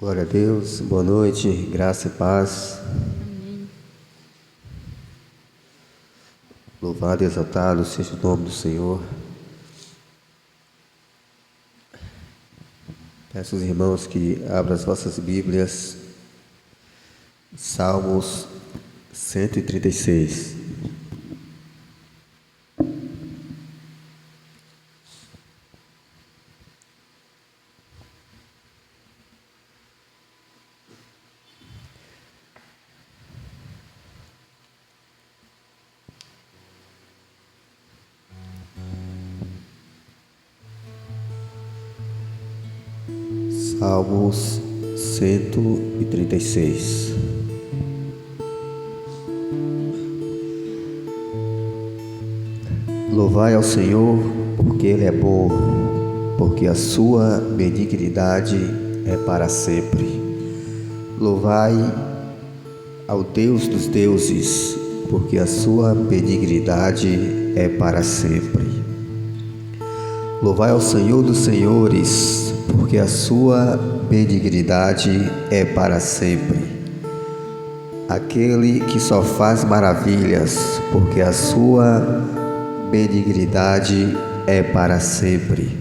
Glória a Deus, boa noite, graça e paz. Amém. Louvado e exaltado seja o nome do Senhor. Peço aos irmãos que abram as vossas Bíblias, Salmos 136. Salmos 136. Louvai ao Senhor, porque Ele é bom, porque a sua benignidade é para sempre. Louvai ao Deus dos deuses, porque a sua benignidade é para sempre. Louvai ao Senhor dos senhores, porque a sua benignidade é para sempre. Aquele que só faz maravilhas, porque a sua benignidade é para sempre.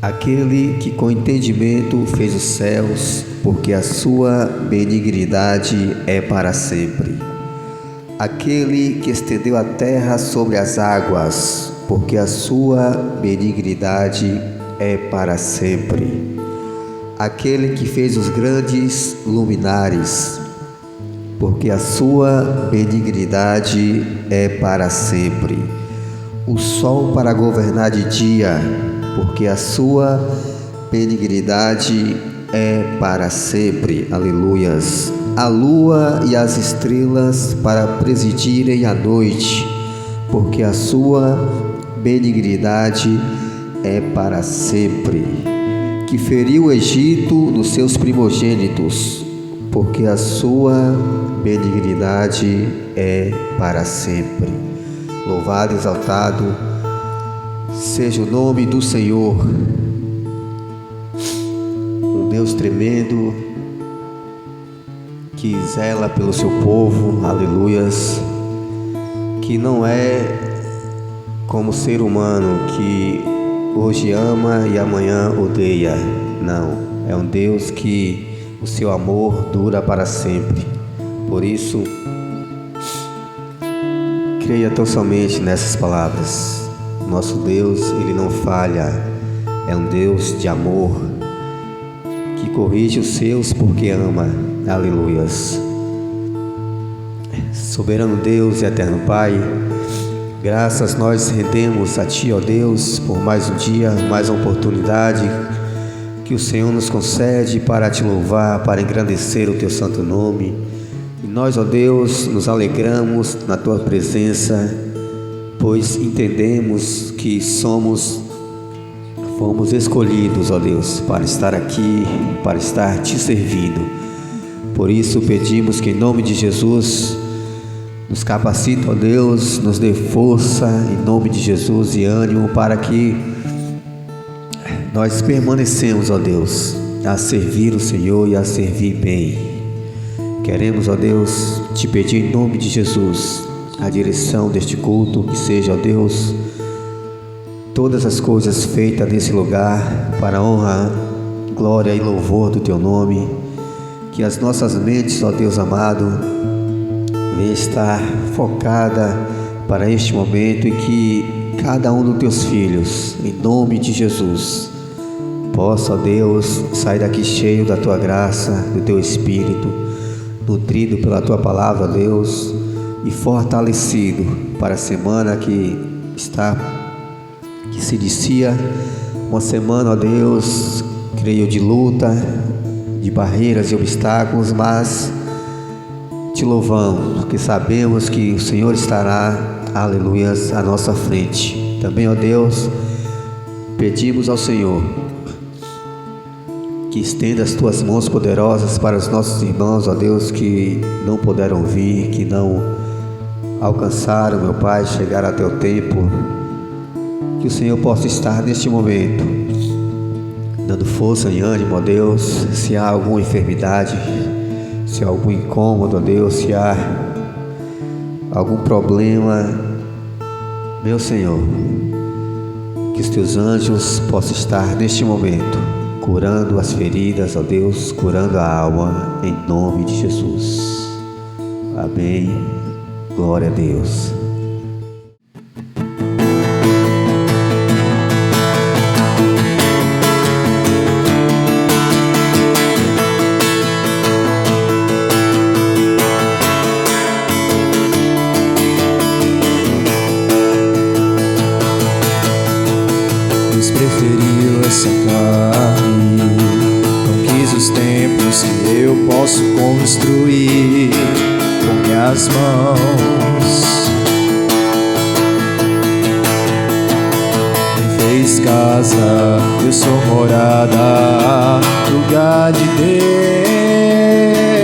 Aquele que com entendimento fez os céus, porque a sua benignidade é para sempre. Aquele que estendeu a terra sobre as águas, porque a sua benignidade é para sempre. Aquele que fez os grandes luminares, porque a sua benignidade é para sempre. O sol para governar de dia, porque a sua benignidade é para sempre. Aleluias. A lua e as estrelas para presidirem a noite, porque a sua benignidade é para sempre. Que feriu o Egito nos seus primogênitos, porque a sua benignidade é para sempre. Louvado e exaltado seja o nome do Senhor, um Deus tremendo que zela pelo seu povo, aleluias, que não é como ser humano que hoje ama e amanhã odeia. Não, é um Deus que o seu amor dura para sempre. Por isso, creia tão somente nessas palavras. Nosso Deus, Ele não falha, é um Deus de amor, que corrige os seus porque ama. Aleluias. Soberano Deus e eterno Pai, graças nós rendemos a Ti, ó Deus, por mais um dia, mais uma oportunidade que o Senhor nos concede para Te louvar, para engrandecer o Teu santo nome. E nós, ó Deus, nos alegramos na Tua presença, pois entendemos que fomos escolhidos, ó Deus, para estar aqui, para estar Te servindo. Por isso pedimos que em nome de Jesus nos capacite, ó Deus, nos dê força em nome de Jesus e ânimo para que nós permanecemos, ó Deus, a servir o Senhor e a servir bem. Queremos, ó Deus, Te pedir em nome de Jesus a direção deste culto, que seja, ó Deus, todas as coisas feitas nesse lugar para a honra, glória e louvor do Teu nome. Que as nossas mentes, ó Deus amado, venha estar focada para este momento e que cada um dos Teus filhos, em nome de Jesus, possa, ó Deus, sair daqui cheio da Tua graça, do Teu Espírito, nutrido pela Tua palavra, ó Deus, e fortalecido para a semana que se inicia, uma semana, ó Deus, creio, de luta, de barreiras e obstáculos, mas Te louvamos, porque sabemos que o Senhor estará, aleluias, à nossa frente. Também, ó Deus, pedimos ao Senhor que estenda as Tuas mãos poderosas para os nossos irmãos, ó Deus, que não puderam vir, que não alcançaram, meu Pai, chegar até o tempo. Que o Senhor possa estar neste momento dando força e ânimo, ó Deus. Se há alguma enfermidade, se há algum incômodo, ó Deus, se há algum problema, meu Senhor, que os teus anjos possam estar neste momento curando as feridas, ó Deus, curando a alma, em nome de Jesus. Amém. Glória a Deus. Preferiu essa carne, não quis os templos que eu posso construir com minhas mãos. Me fez casa, eu sou morada, lugar de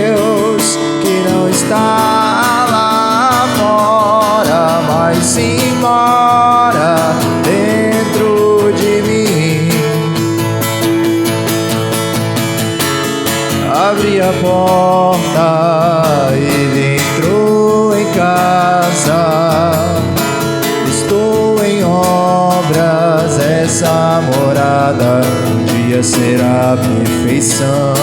Deus que não está lá fora, mas sim mora dentro de mim. Abri a porta, ele entrou em casa. Estou em obras, essa morada um dia será perfeição.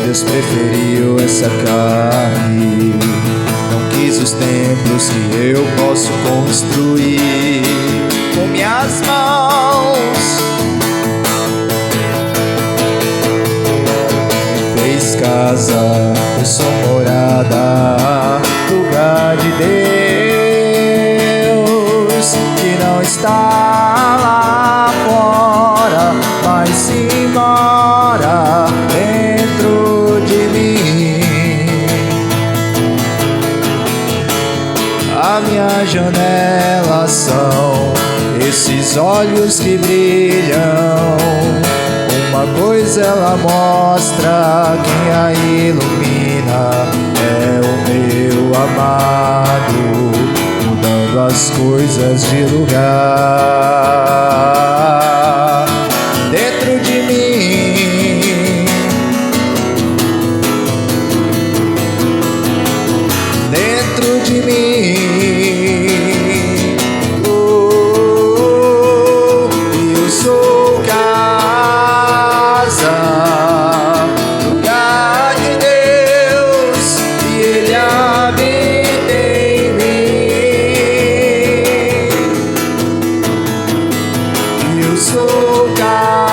Deus preferiu essa carne, não quis os templos que eu posso construir com minhas mãos. Me fez casa, eu sou morada, lugar de Deus que não está lá fora, mas sim mora dentro de mim. A minha janela são esses olhos que brilham. Uma coisa ela mostra, quem a ilumina é o meu amado, mudando as coisas de lugar dentro de mim. Dentro de mim. Eu sou casa, lugar de Deus, e Ele habita em mim. Eu sou casa,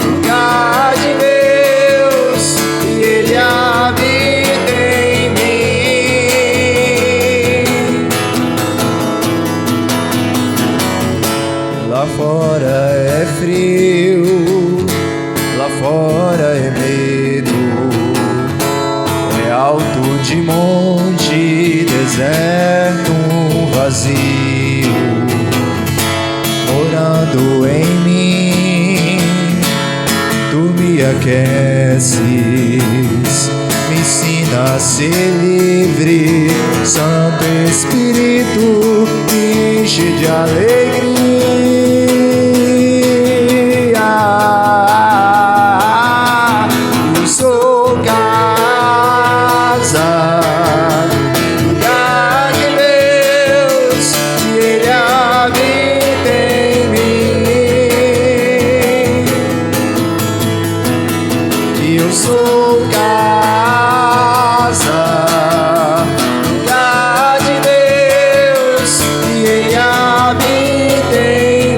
lugar de Deus, e Ele habita em mim. Lá fora é frio, lá fora é medo, é alto de monte, deserto, vazio. Morando em mim, tu me aqueces, me ensina a ser livre. Santo Espírito me enche de alegria. Eu sou casa, lugar de Deus, e Ele habita em mim. Eu sou casa, lugar de Deus, e Ele habita em mim.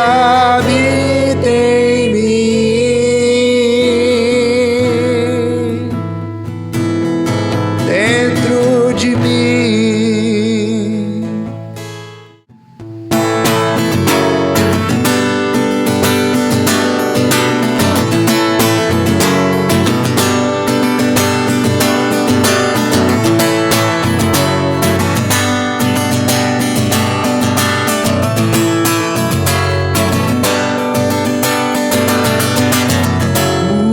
habita em mim, dentro de mim.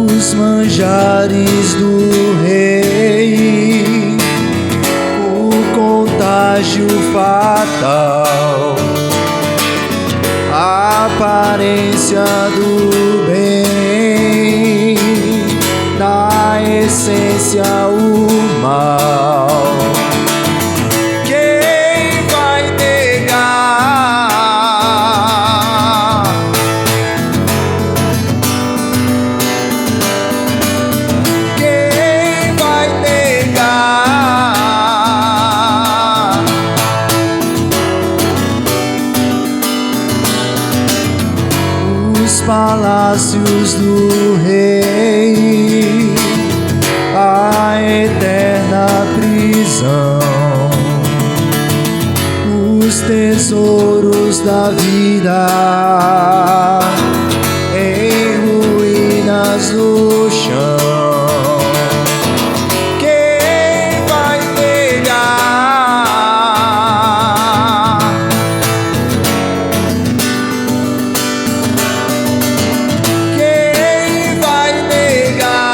Os manjares do rei, o contágio fatal, a aparência do bem, na essência o mal. Quem vai negar? Quem vai negar? Os palácios do rei, a eterna prisão, os tesouros da vida em ruínas no chão. Quem vai negar? Quem vai negar?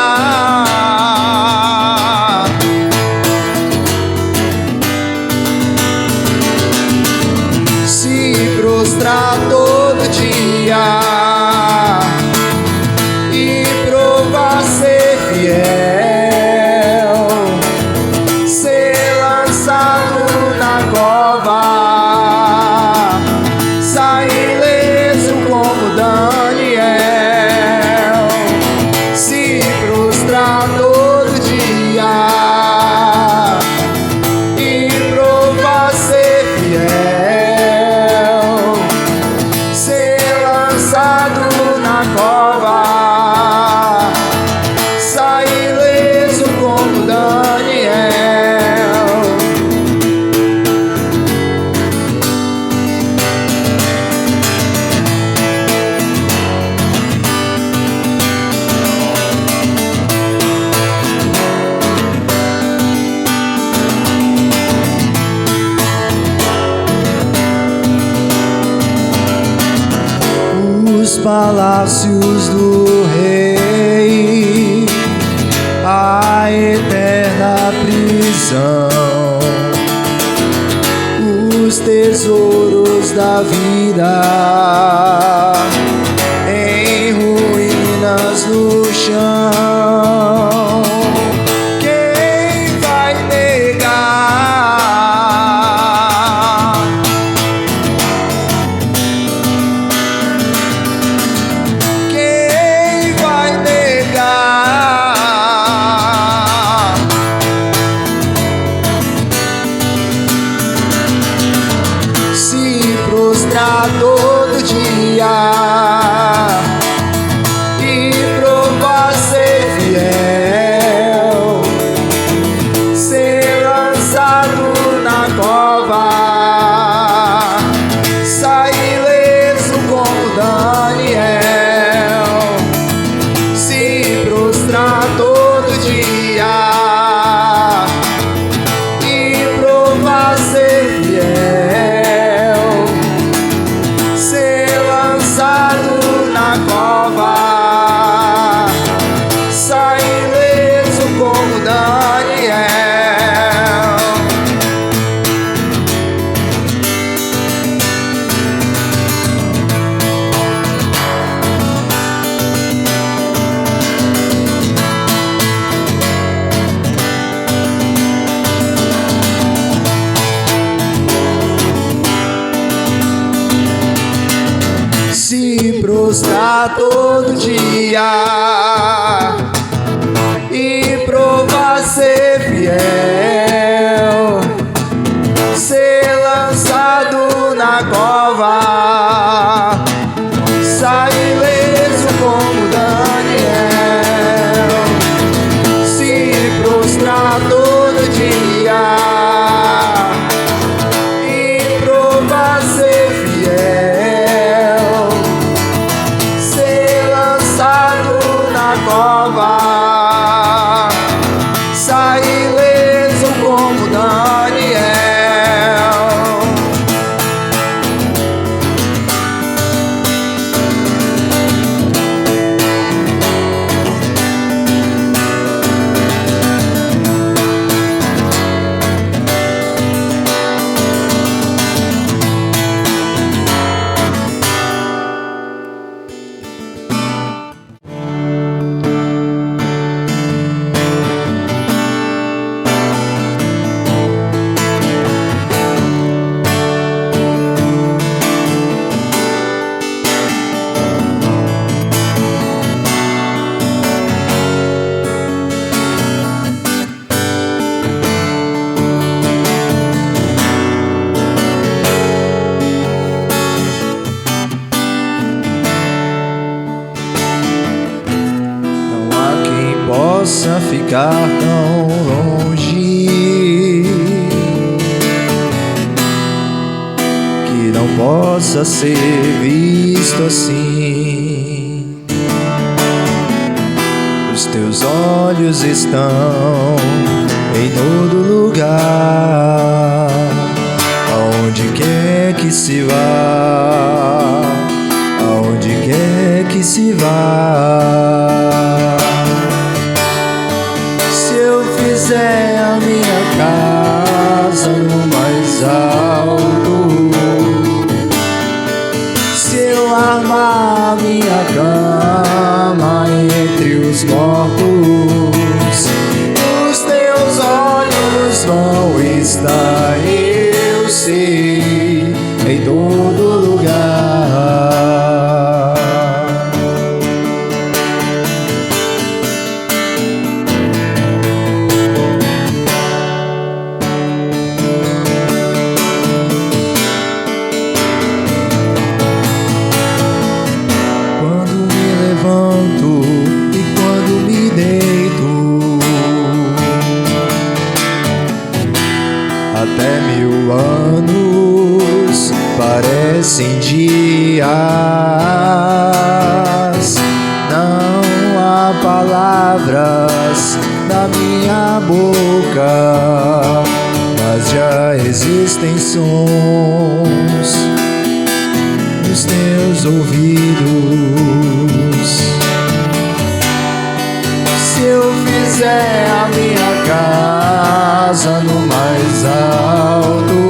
Se prostrar todo dia e provar ser fiel, ser lançado na cova, sair ileso como Daniel. Se prostrar todo dia e provar ser fiel, ser lançado na cova, sair ileso como Daniel. Os palácios do rei, a eterna prisão, os tesouros da vida em ruínas no chão. Quem vai negar? Quem vai negar? Se prostrar todo dia e provar ser fiel, ser lançado na cova, sair ileso como Daniel. Se prostrar todo dia e provar ser fiel, ser lançado na cova, sair ileso como Daniel. Se prostrar todo dia e provar ser fiel, ser lançado na cova, possa ser visto assim. Os teus olhos estão em todo lugar, aonde quer que se vá, aonde quer que se vá. Se eu fizer a minha casa no mais alto, se eu armar a minha cama entre os mortos, os teus olhos vão estar, eu sei, em todo lugar. Quando me levanto e quando me deito, até 1000 anos parecem dias. Não há palavras na minha boca, mas já existem sons nos teus ouvidos. Se eu fizer a minha casa no mais alto,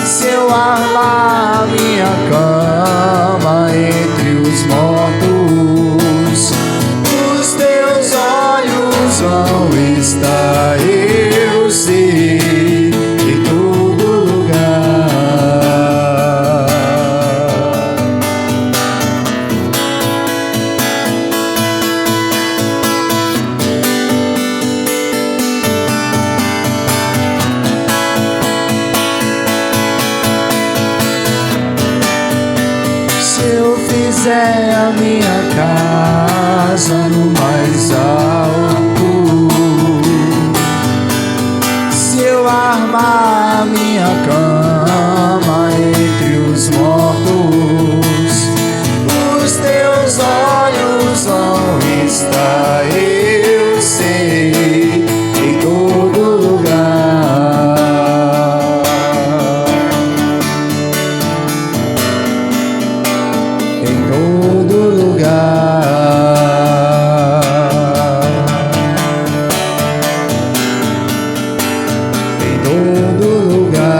se eu armar a minha cama entre os mortos, os teus olhos vão estar, eu sei, em todo lugar. Se eu fizer a minha casa no mais alto, se eu armar a minha cama entre os mortos, os teus olhos vão estar, eu sei, em todo lugar. Em todo lugar, em todo lugar.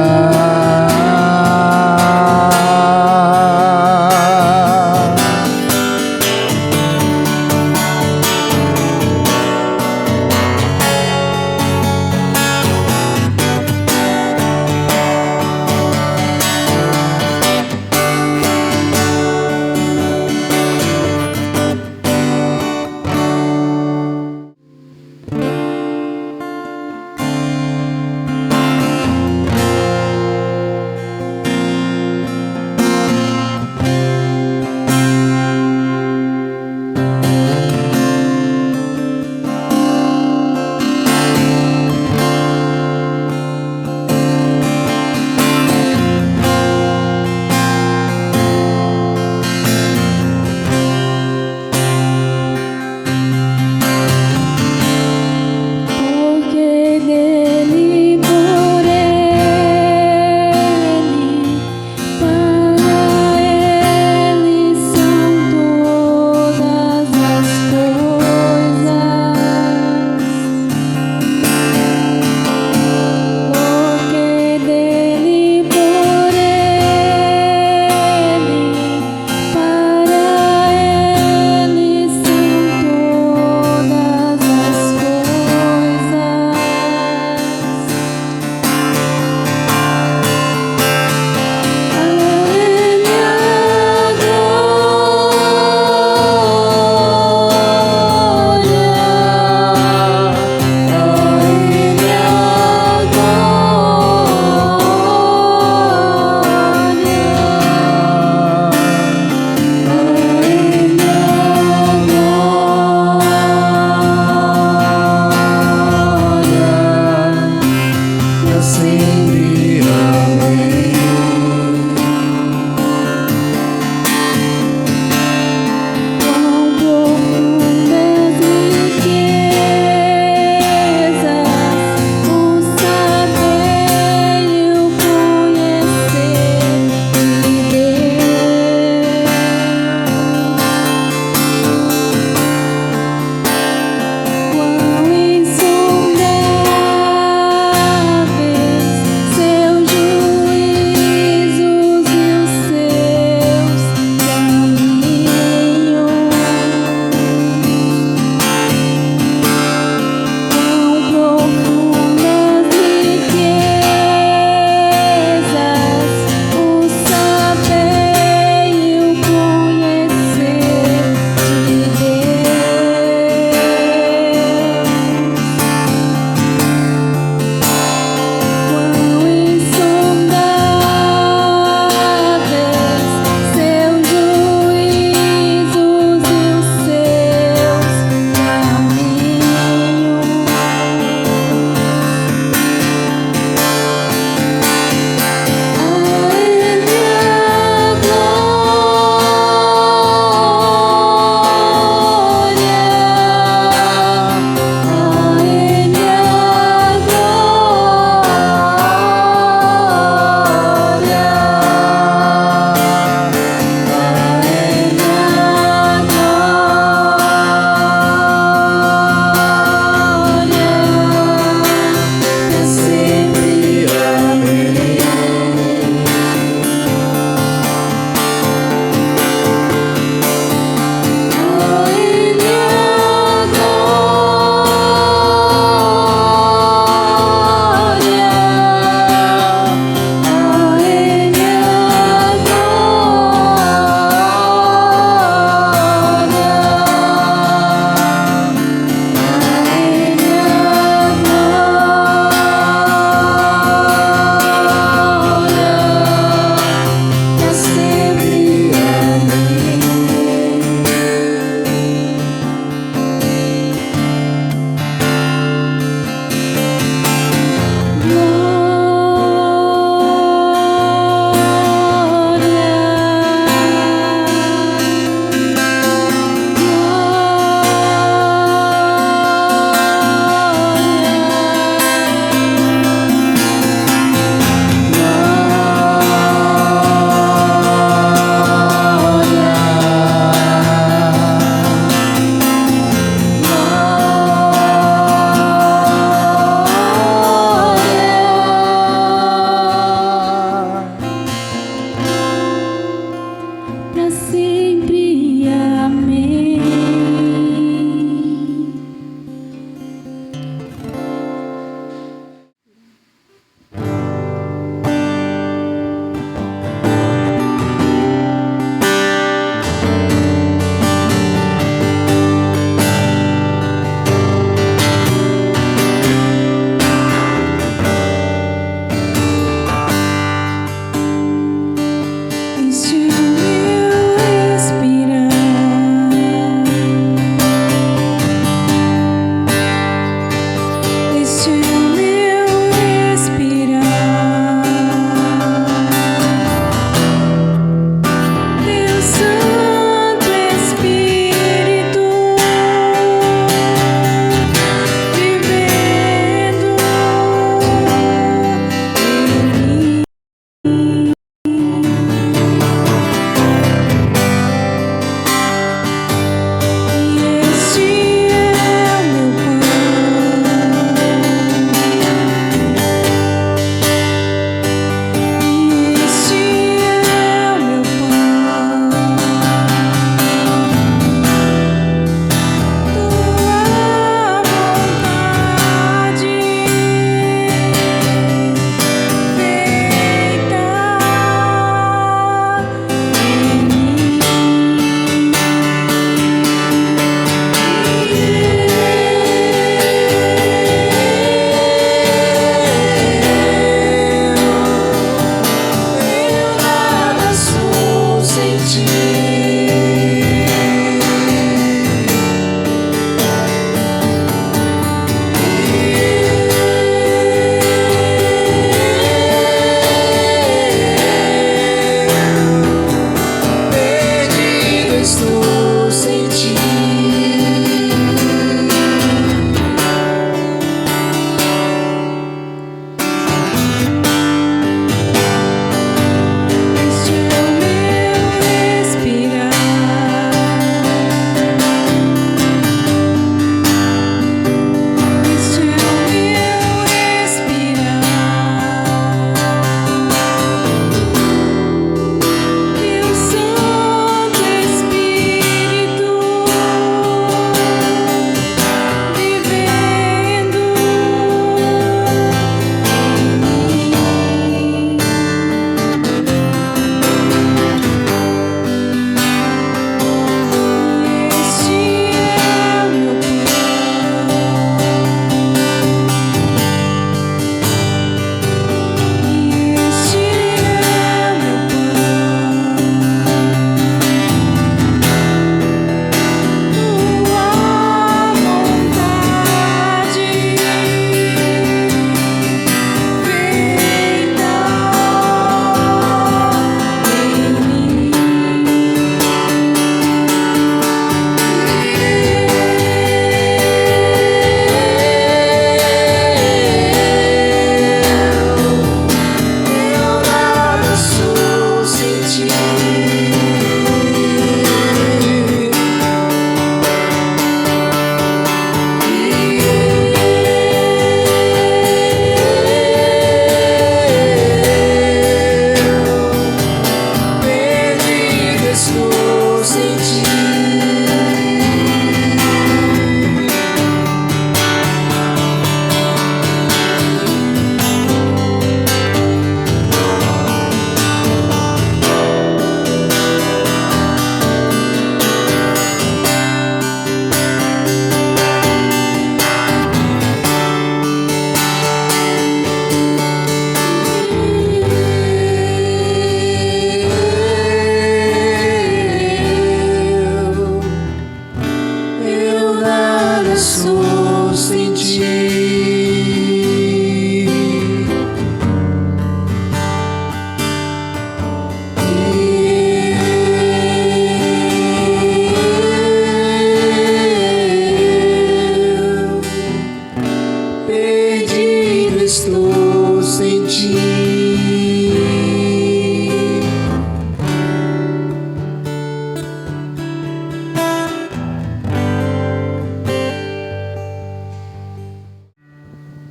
estou sem ti.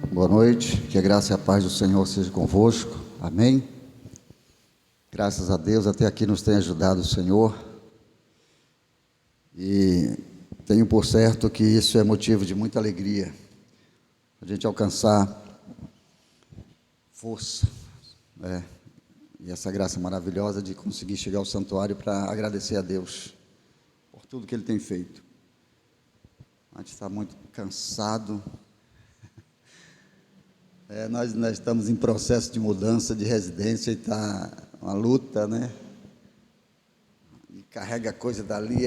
Boa noite, que a graça e a paz do Senhor seja convosco, amém? Graças a Deus, até aqui nos tem ajudado o Senhor, e tenho por certo que isso é motivo de muita alegria, a gente alcançar força, e essa graça maravilhosa de conseguir chegar ao santuário para agradecer a Deus por tudo que Ele tem feito. A gente está muito cansado. Nós estamos em processo de mudança de residência e está uma luta, né? E carrega coisa dali,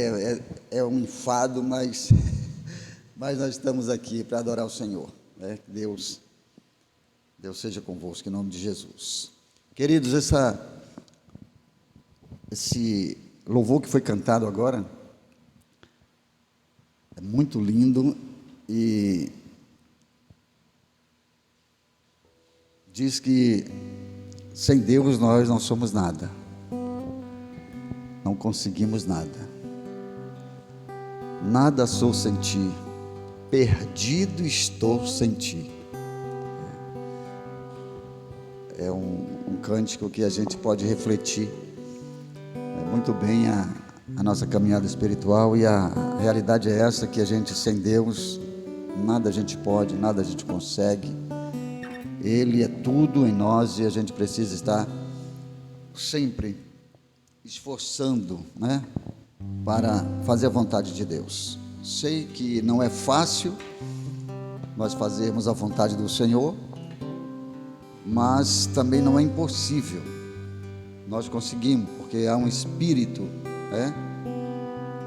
é um enfado, mas nós estamos aqui para adorar o Senhor, né? Deus seja convosco, em nome de Jesus. Queridos, esse louvor que foi cantado agora é muito lindo e diz que sem Deus nós não somos nada, não conseguimos nada. Nada sou sem ti, perdido estou sem ti. É um cântico que a gente pode refletir muito bem a nossa caminhada espiritual, e a realidade é essa, que a gente sem Deus, nada a gente pode, nada a gente consegue. Ele é tudo em nós e a gente precisa estar sempre esforçando, né, para fazer a vontade de Deus. Sei que não é fácil nós fazermos a vontade do Senhor, mas também não é impossível. Nós conseguimos, porque há um Espírito,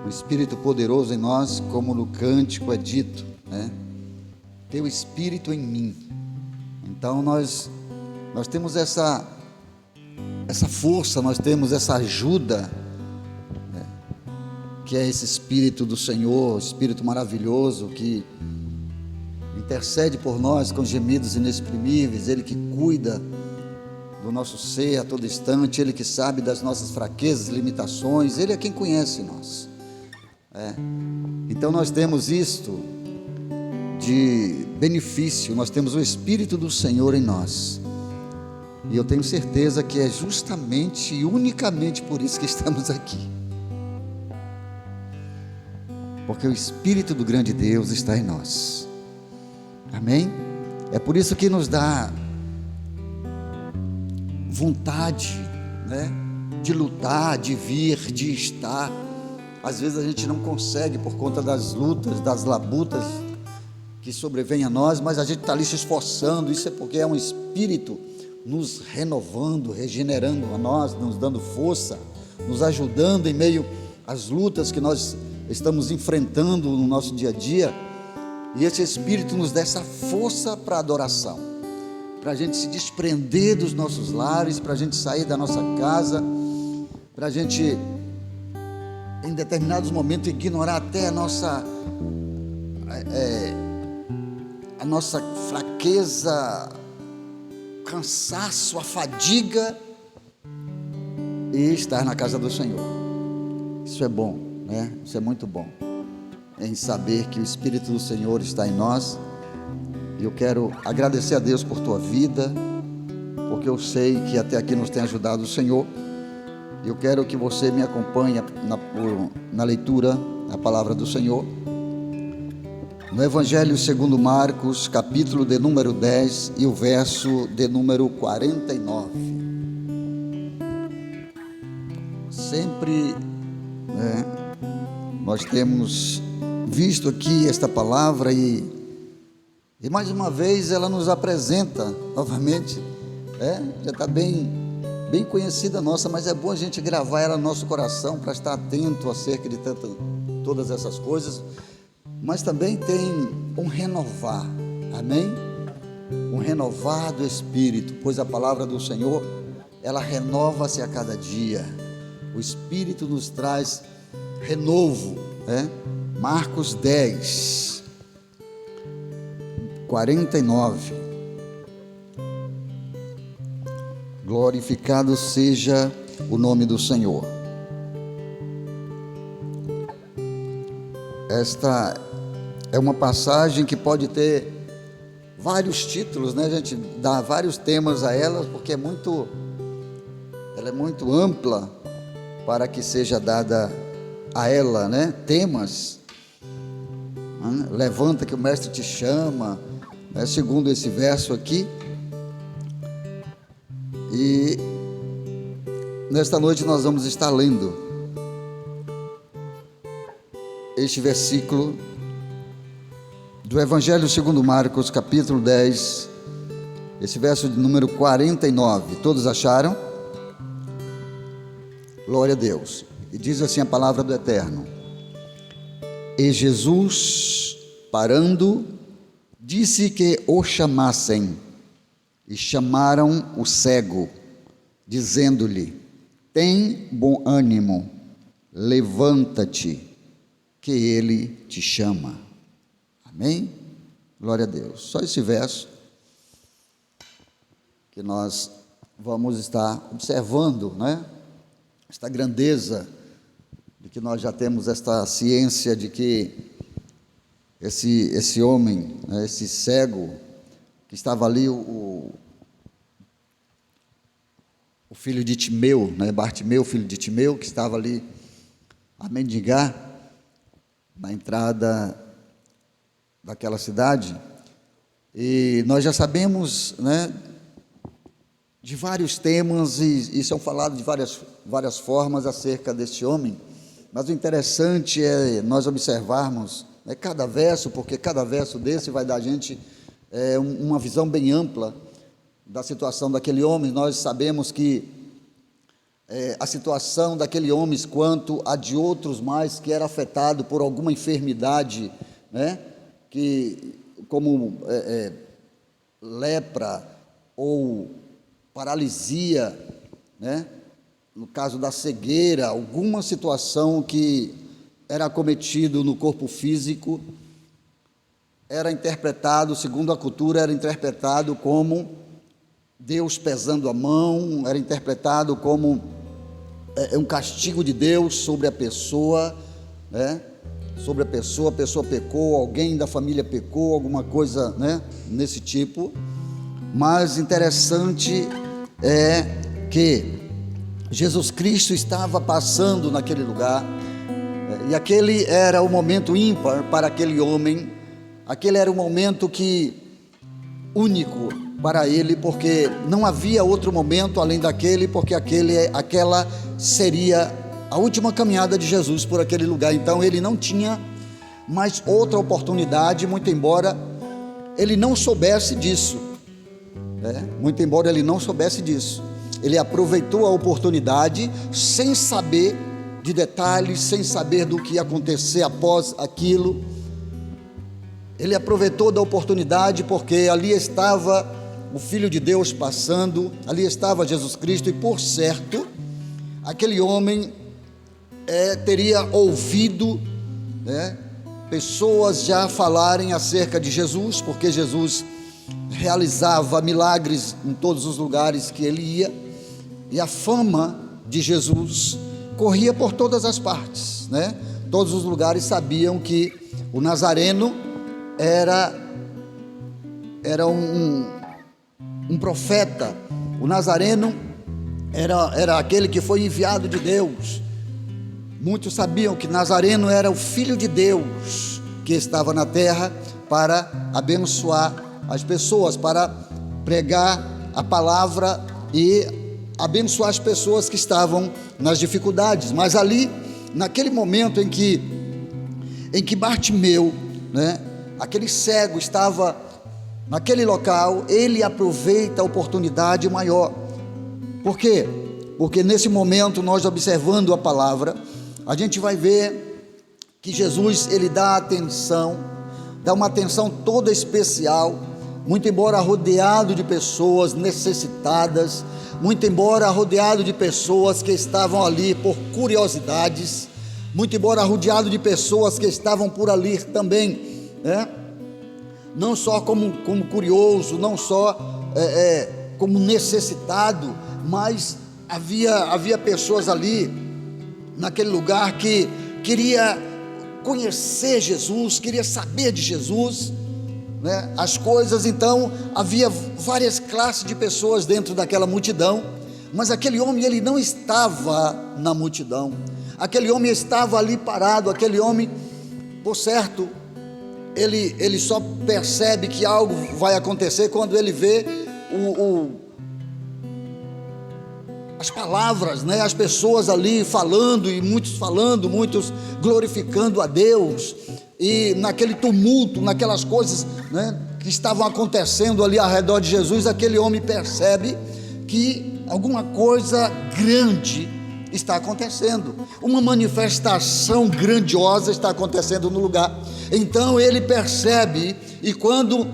um Espírito poderoso em nós, como no cântico é dito, teu Espírito em mim. Então nós temos essa força, nós temos essa ajuda, que é esse Espírito do Senhor, Espírito maravilhoso, que intercede por nós com gemidos inexprimíveis. Ele que cuida do nosso ser a todo instante, Ele que sabe das nossas fraquezas, limitações, Ele é quem conhece nós. Então nós temos isto de benefício, nós temos o Espírito do Senhor em nós, e eu tenho certeza que é justamente e unicamente por isso que estamos aqui, porque o Espírito do grande Deus está em nós, amém? É por isso que nos dá vontade, de lutar, de vir, de estar. Às vezes a gente não consegue por conta das lutas, das labutas que sobrevém a nós, mas a gente está ali se esforçando. Isso é porque é um Espírito nos renovando, regenerando a nós, nos dando força, nos ajudando em meio às lutas que nós estamos enfrentando no nosso dia a dia. E esse Espírito nos dá essa força para a adoração, para a gente se desprender dos nossos lares, para a gente sair da nossa casa, para a gente, em determinados momentos, ignorar até a nossa fraqueza, cansaço, a fadiga, e estar na casa do Senhor. Isso é bom, Isso é muito bom, em saber que o Espírito do Senhor está em nós. E eu quero agradecer a Deus por tua vida, porque eu sei que até aqui nos tem ajudado o Senhor. Eu quero que você me acompanhe na leitura da palavra do Senhor, no Evangelho segundo Marcos, capítulo de número 10 e o verso de número 49. Sempre nós temos visto aqui esta palavra e mais uma vez ela nos apresenta novamente, já está bem conhecida nossa, mas é bom a gente gravar ela no nosso coração para estar atento acerca de todas essas coisas. Mas também tem um renovar, amém? Um renovar do Espírito, pois a palavra do Senhor, ela renova-se a cada dia. O Espírito nos traz renovo, Marcos 10, 49, Glorificado seja o nome do Senhor. Esta é uma passagem que pode ter vários títulos, né? A gente dá vários temas a ela, porque ela é muito ampla para que seja dada a ela, né? Temas. Levanta que o mestre te chama, né? Segundo esse verso aqui. E nesta noite nós vamos estar lendo este versículo do Evangelho segundo Marcos, capítulo 10, esse verso de número 49. Todos acharam? Glória a Deus. E diz assim a palavra do Eterno: E Jesus, parando, disse que o chamassem, e chamaram o cego, dizendo-lhe: Tem bom ânimo, levanta-te, que ele te chama. Amém? Glória a Deus. Só esse verso que nós vamos estar observando, né? Esta grandeza de que nós já temos esta ciência de que esse homem, né, esse cego que estava ali, o filho de Timeu, né, Bartimeu, filho de Timeu, que estava ali a mendigar na entrada daquela cidade. E nós já sabemos, né, de vários temas e são falados de várias formas acerca desse homem, mas o interessante é nós observarmos, né, cada verso, porque cada verso desse vai dar a gente uma visão bem ampla da situação daquele homem. Nós sabemos que a situação daquele homem, quanto a de outros mais, que era afetado por alguma enfermidade, né, que, como lepra ou paralisia, né, no caso da cegueira, alguma situação que era acometido no corpo físico, era interpretado, segundo a cultura, era interpretado como Deus pesando a mão, era interpretado como um castigo de Deus sobre a pessoa, né? Sobre a pessoa pecou, alguém da família pecou, alguma coisa, né, nesse tipo. Mas interessante é que Jesus Cristo estava passando naquele lugar, e aquele era o momento ímpar para aquele homem, aquele era o momento único para ele, porque não havia outro momento além daquele, porque aquela seria a última caminhada de Jesus por aquele lugar. Então ele não tinha mais outra oportunidade, muito embora ele não soubesse disso, muito embora ele não soubesse disso, ele aproveitou a oportunidade sem saber de detalhes, sem saber do que ia acontecer após aquilo. Ele aproveitou da oportunidade porque ali estava o Filho de Deus passando, ali estava Jesus Cristo, e por certo, aquele homem teria ouvido, né, pessoas já falarem acerca de Jesus, porque Jesus realizava milagres em todos os lugares que ele ia, e a fama de Jesus corria por todas as partes, né? Todos os lugares sabiam que o Nazareno era um profeta. O Nazareno era aquele que foi enviado de Deus. Muitos sabiam que Nazareno era o Filho de Deus que estava na terra para abençoar as pessoas, para pregar a palavra e abençoar as pessoas que estavam nas dificuldades. Mas ali, naquele momento em que Bartimeu, né, aquele cego, estava naquele local, ele aproveita a oportunidade maior. Por quê? Porque nesse momento, nós observando a palavra, a gente vai ver que Jesus, ele dá uma atenção toda especial, muito embora rodeado de pessoas necessitadas, muito embora rodeado de pessoas que estavam ali por curiosidades, muito embora rodeado de pessoas que estavam por ali também, né, não só como curioso, não só como necessitado, mas havia pessoas ali, naquele lugar, que queria conhecer Jesus, queria saber de Jesus, né? As coisas. Então havia várias classes de pessoas dentro daquela multidão, mas aquele homem, ele não estava na multidão, aquele homem estava ali parado. Aquele homem, por certo, ele só percebe que algo vai acontecer quando ele vê as palavras, né? As pessoas ali falando, e muitos falando, muitos glorificando a Deus, e naquele tumulto, naquelas coisas, né, que estavam acontecendo ali ao redor de Jesus, aquele homem percebe que alguma coisa grande está acontecendo, uma manifestação grandiosa está acontecendo no lugar. Então ele percebe, e quando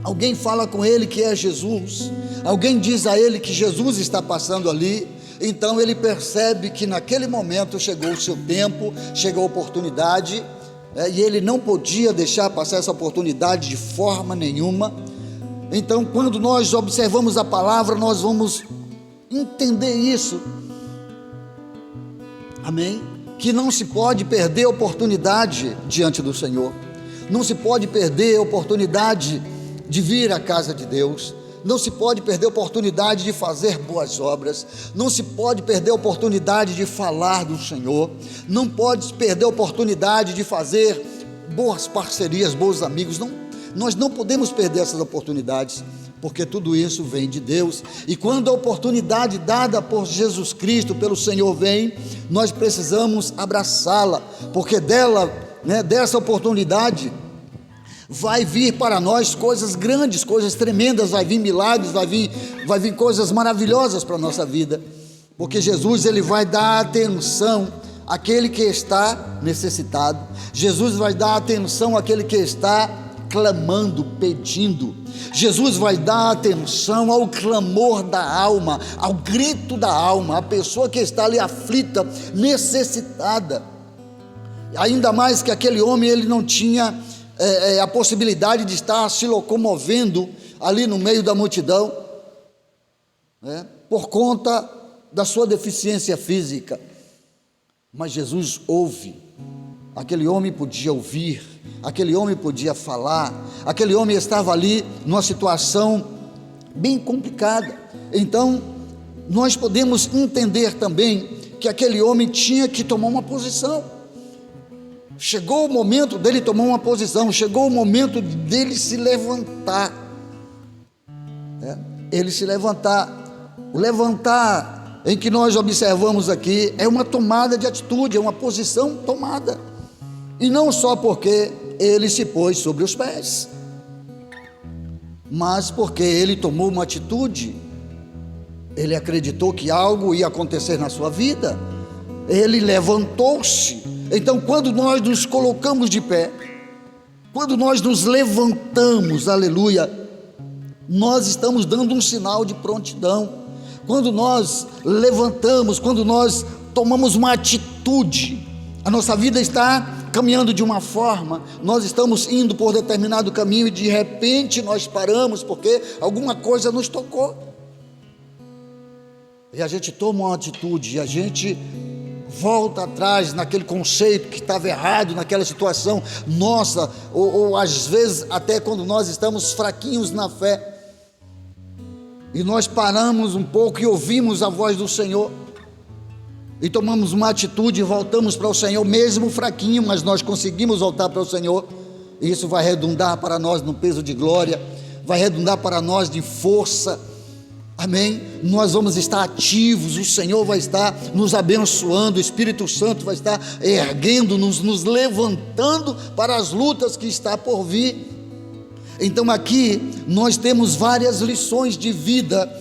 alguém fala com ele que é Jesus, alguém diz a ele que Jesus está passando ali, então ele percebe que naquele momento chegou o seu tempo, chegou a oportunidade, e ele não podia deixar passar essa oportunidade de forma nenhuma. Então, quando nós observamos a palavra, nós vamos entender isso, amém? Que não se pode perder a oportunidade diante do Senhor, não se pode perder a oportunidade de vir à casa de Deus, não se pode perder a oportunidade de fazer boas obras, não se pode perder a oportunidade de falar do Senhor, não pode perder a oportunidade de fazer boas parcerias, bons amigos. Nós não podemos perder essas oportunidades, porque tudo isso vem de Deus. E quando a oportunidade dada por Jesus Cristo, pelo Senhor, vem, nós precisamos abraçá-la, porque dela, né, dessa oportunidade vai vir para nós coisas grandes, coisas tremendas, vai vir milagres, vai vir coisas maravilhosas para a nossa vida, porque Jesus, ele vai dar atenção àquele que está necessitado, Jesus vai dar atenção àquele que está clamando, pedindo, Jesus vai dar atenção ao clamor da alma, ao grito da alma, a pessoa que está ali aflita, necessitada. Ainda mais que aquele homem, ele não tinha a possibilidade de estar se locomovendo ali no meio da multidão, né, por conta da sua deficiência física, mas Jesus ouve. Aquele homem podia ouvir, aquele homem podia falar, aquele homem estava ali numa situação bem complicada. Então nós podemos entender também que aquele homem tinha que tomar uma posição. Chegou o momento dele tomar uma posição, chegou o momento dele se levantar, ele se levantar. O levantar em que nós observamos aqui é uma tomada de atitude, é uma posição tomada, e não só porque ele se pôs sobre os pés, mas porque ele tomou uma atitude, ele acreditou que algo ia acontecer na sua vida, ele levantou-se. Então, quando nós nos colocamos de pé, quando nós nos levantamos, aleluia, nós estamos dando um sinal de prontidão. Quando nós levantamos, quando nós tomamos uma atitude, a nossa vida está caminhando de uma forma, nós estamos indo por determinado caminho e de repente nós paramos porque alguma coisa nos tocou, e a gente toma uma atitude, e a gente volta atrás naquele conceito que estava errado, naquela situação nossa, ou às vezes até quando nós estamos fraquinhos na fé, e nós paramos um pouco e ouvimos a voz do Senhor, e tomamos uma atitude e voltamos para o Senhor, mesmo fraquinho, mas nós conseguimos voltar para o Senhor, e isso vai redundar para nós no peso de glória, vai redundar para nós de força, amém? Nós vamos estar ativos, o Senhor vai estar nos abençoando, o Espírito Santo vai estar erguendo-nos, nos levantando para as lutas que está por vir. Então aqui nós temos várias lições de vida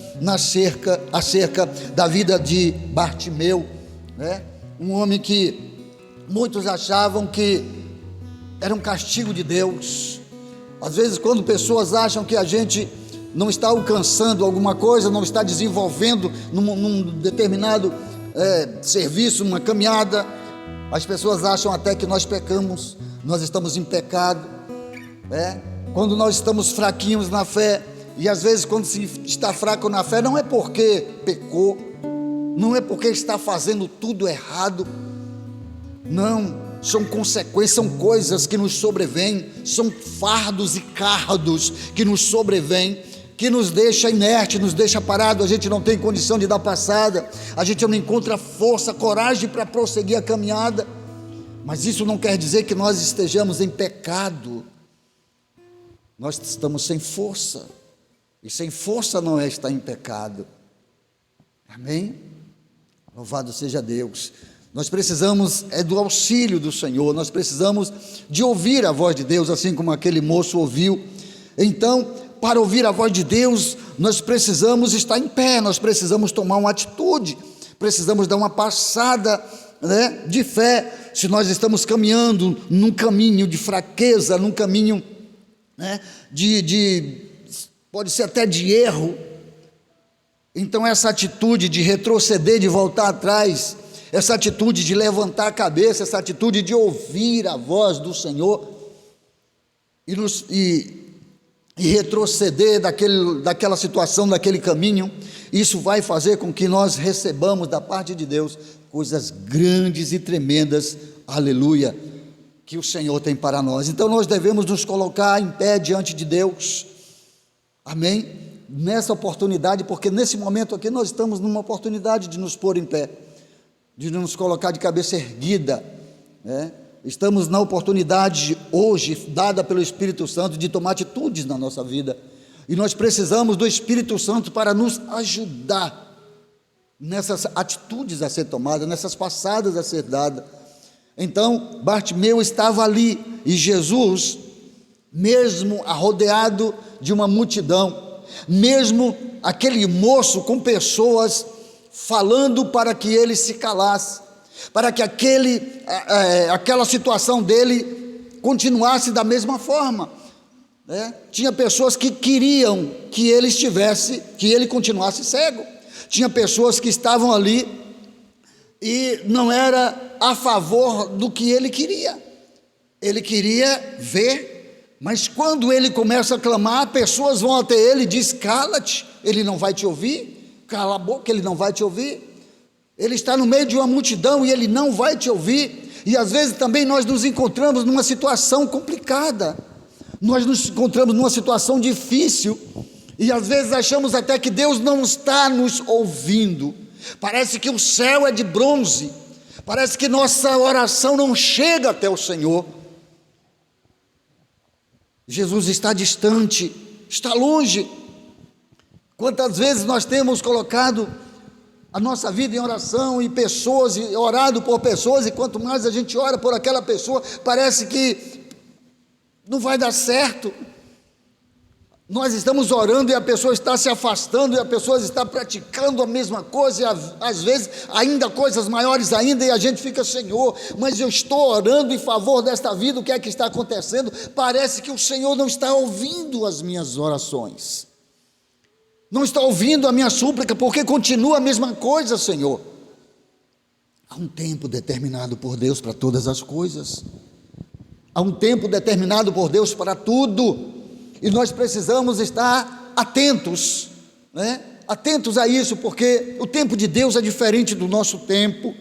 acerca da vida de Bartimeu, né? Um homem que muitos achavam que era um castigo de Deus. Às vezes, quando pessoas acham que a gente não está alcançando alguma coisa, não está desenvolvendo num determinado serviço, uma caminhada, as pessoas acham até que nós pecamos, nós estamos em pecado, Quando nós estamos fraquinhos na fé, E às vezes, quando se está fraco na fé, não é porque pecou, não é porque está fazendo tudo errado, não, são consequências, são coisas que nos sobrevêm, são fardos e cardos que nos sobrevêm, que nos deixa inerte, nos deixa parado, a gente não tem condição de dar passada, a gente não encontra força, coragem para prosseguir a caminhada. Mas isso não quer dizer que nós estejamos em pecado. Nós estamos sem força, e sem força não é estar em pecado. Amém? Louvado seja Deus. Nós precisamos do auxílio do Senhor, nós precisamos de ouvir a voz de Deus, assim como aquele moço ouviu. Então, para ouvir a voz de Deus, nós precisamos estar em pé, nós precisamos tomar uma atitude, precisamos dar uma passada, de fé. Se nós estamos caminhando num caminho de fraqueza, num caminho, pode ser até de erro, então essa atitude de retroceder, de voltar atrás, essa atitude de levantar a cabeça, essa atitude de ouvir a voz do Senhor e retroceder daquela situação, daquele caminho, isso vai fazer com que nós recebamos da parte de Deus coisas grandes e tremendas, aleluia, que o Senhor tem para nós. Então nós devemos nos colocar em pé diante de Deus, amém? Nessa oportunidade, porque nesse momento aqui nós estamos numa oportunidade de nos pôr em pé, de nos colocar de cabeça erguida, Estamos na oportunidade hoje, dada pelo Espírito Santo, de tomar atitudes na nossa vida, e nós precisamos do Espírito Santo para nos ajudar nessas atitudes a ser tomadas, nessas passadas a ser dadas. Então Bartimeu estava ali, e Jesus, mesmo rodeado de uma multidão, mesmo aquele moço com pessoas falando para que ele se calasse, para que aquela situação dele continuasse da mesma forma, Tinha pessoas que queriam que ele continuasse cego, tinha pessoas que estavam ali e não era a favor do que ele queria ver, mas quando ele começa a clamar, pessoas vão até ele e diz: cala-te, ele não vai te ouvir, cala a boca, ele não vai te ouvir. Ele está no meio de uma multidão e ele não vai te ouvir. E às vezes também nós nos encontramos numa situação complicada, nós nos encontramos numa situação difícil, e às vezes achamos até que Deus não está nos ouvindo, parece que o céu é de bronze, parece que nossa oração não chega até o Senhor. Jesus está distante, está longe. Quantas vezes nós temos colocado a nossa vida em oração, e pessoas, e orado por pessoas, e quanto mais a gente ora por aquela pessoa, parece que não vai dar certo. Nós estamos orando e a pessoa está se afastando, e a pessoa está praticando a mesma coisa, e às vezes ainda coisas maiores ainda, e a gente fica: Senhor, mas eu estou orando em favor desta vida, o que é que está acontecendo? Parece que o Senhor não está ouvindo as minhas orações, não está ouvindo a minha súplica, porque continua a mesma coisa, Senhor. Há um tempo determinado por Deus para todas as coisas, há um tempo determinado por Deus para tudo, e nós precisamos estar atentos, atentos a isso, porque o tempo de Deus é diferente do nosso tempo.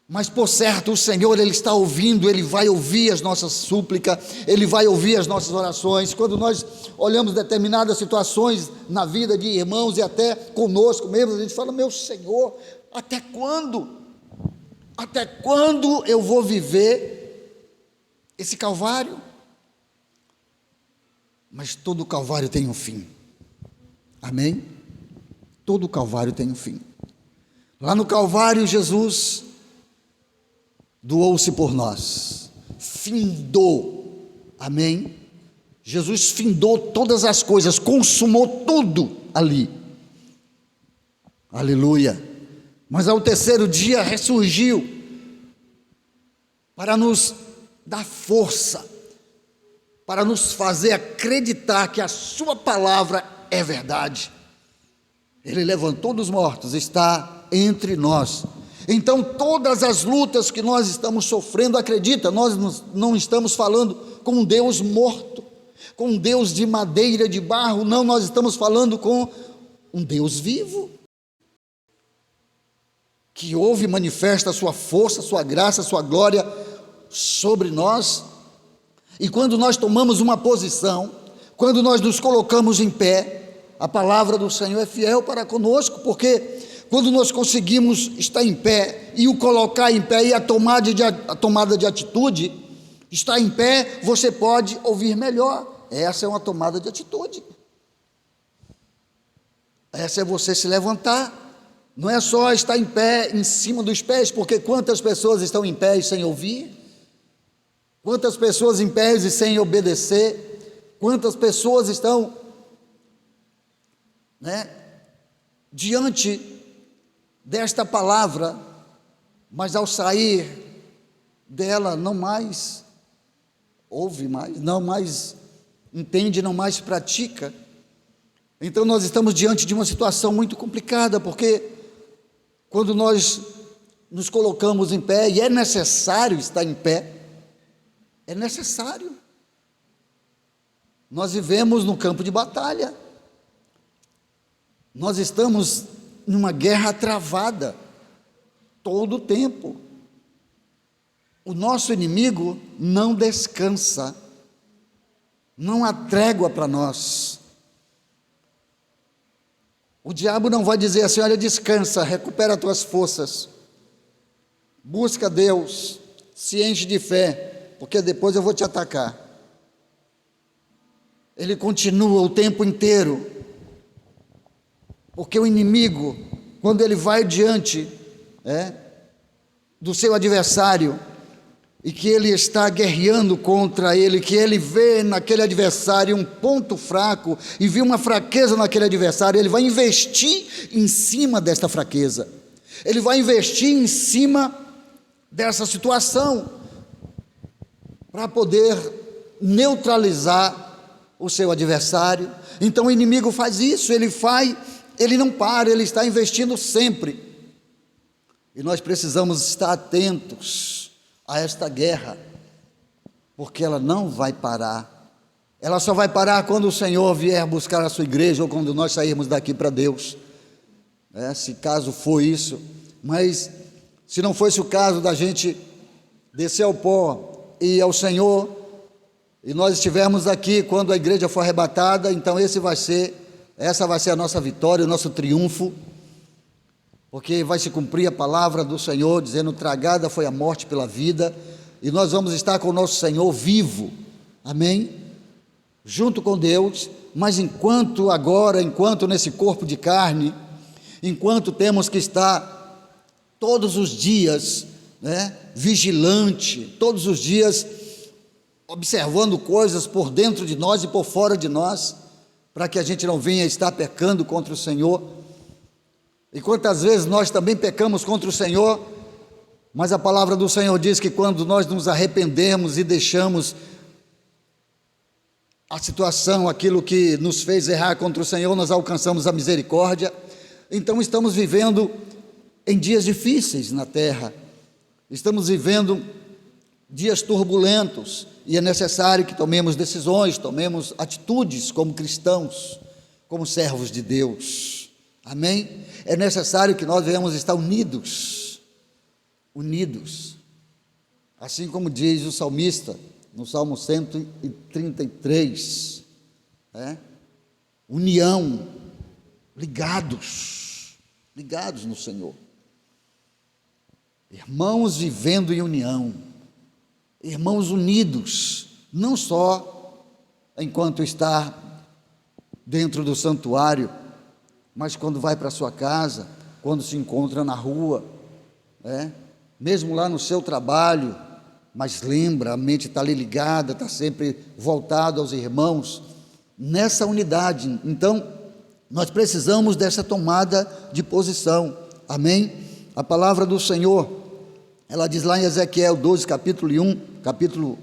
Mas por certo o Senhor, Ele está ouvindo, Ele vai ouvir as nossas súplicas, Ele vai ouvir as nossas orações. Quando nós olhamos determinadas situações na vida de irmãos e até conosco mesmo, a gente fala: meu Senhor, até quando? Até quando eu vou viver esse Calvário? Mas todo Calvário tem um fim, amém? Todo Calvário tem um fim. Lá no Calvário, Jesus doou-se por nós, findou, amém? Jesus findou todas as coisas, consumou tudo ali, aleluia. Mas ao terceiro dia ressurgiu para nos dar força, para nos fazer acreditar que a sua palavra é verdade. Ele levantou dos mortos, está entre nós. Então todas as lutas que nós estamos sofrendo, acredita, nós não estamos falando com um Deus morto, com um Deus de madeira, de barro. Não, nós estamos falando com um Deus vivo, que ouve e manifesta a sua força, a sua graça, a sua glória sobre nós. E quando nós tomamos uma posição, quando nós nos colocamos em pé, a palavra do Senhor é fiel para conosco, porque quando nós conseguimos estar em pé e o colocar em pé e a tomada de atitude, estar em pé, você pode ouvir melhor. Essa é uma tomada de atitude. Essa é você se levantar. Não é só estar em pé, em cima dos pés, porque quantas pessoas estão em pé e sem ouvir? Quantas pessoas em pé e sem obedecer? Quantas pessoas estão, diante desta palavra, mas ao sair dela não mais ouve mais, não mais entende, não mais pratica? Então nós estamos diante de uma situação muito complicada, porque quando nós nos colocamos em pé, e é necessário estar em pé, é necessário. Nós vivemos no campo de batalha, nós estamos numa guerra travada, todo o tempo. O nosso inimigo não descansa, não há trégua para nós. O diabo não vai dizer assim: olha, descansa, recupera as tuas forças, busca Deus, se enche de fé, porque depois eu vou te atacar. Ele continua o tempo inteiro, porque o inimigo, quando ele vai diante do seu adversário, e que ele está guerreando contra ele, que ele vê naquele adversário um ponto fraco, e vê uma fraqueza naquele adversário, ele vai investir em cima desta fraqueza, ele vai investir em cima dessa situação, para poder neutralizar o seu adversário. Então o inimigo faz isso, ele não para, ele está investindo sempre, e nós precisamos estar atentos a esta guerra, porque ela não vai parar. Ela só vai parar quando o Senhor vier buscar a sua igreja, ou quando nós sairmos daqui para Deus, se caso for isso. Mas se não fosse o caso da gente descer ao pó e ir ao Senhor, e nós estivermos aqui quando a igreja for arrebatada, então essa vai ser a nossa vitória, o nosso triunfo, porque vai se cumprir a palavra do Senhor, dizendo: tragada foi a morte pela vida, e nós vamos estar com o nosso Senhor vivo, amém? Junto com Deus. Mas enquanto nesse corpo de carne, enquanto temos que estar todos os dias, vigilante, todos os dias observando coisas por dentro de nós e por fora de nós, para que a gente não venha estar pecando contra o Senhor. E quantas vezes nós também pecamos contra o Senhor, mas a palavra do Senhor diz que quando nós nos arrependemos e deixamos a situação, aquilo que nos fez errar contra o Senhor, nós alcançamos a misericórdia. Então estamos vivendo em dias difíceis na terra, estamos vivendo dias turbulentos, e é necessário que tomemos decisões, tomemos atitudes como cristãos, como servos de Deus, amém? É necessário que nós venhamos estar unidos, assim como diz o salmista, no Salmo 133, união, ligados no Senhor, irmãos vivendo em união, irmãos unidos, não só enquanto está dentro do santuário, mas quando vai para a sua casa, quando se encontra na rua, mesmo lá no seu trabalho, mas lembra, a mente está ali ligada, está sempre voltado aos irmãos, nessa unidade. Então, nós precisamos dessa tomada de posição, amém? A palavra do Senhor, ela diz lá em Ezequiel 12, capítulo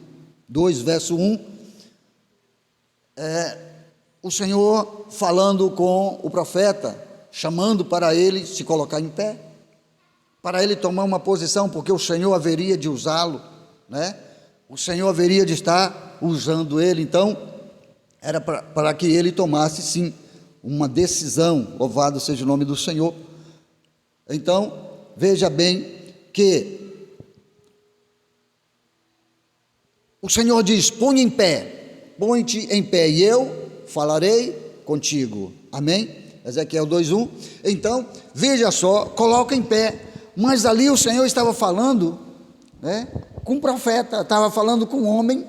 2, verso 1, o Senhor falando com o profeta, chamando para ele se colocar em pé, para ele tomar uma posição, porque o Senhor haveria de usá-lo, o Senhor haveria de estar usando ele. Então Era para que ele tomasse, sim, uma decisão. Louvado seja o nome do Senhor. Então, veja bem que o Senhor diz: põe em pé, põe-te em pé, e eu falarei contigo. Amém? Ezequiel 2:1. Então, veja só, coloca em pé. Mas ali o Senhor estava falando, né, com um profeta, estava falando com um homem,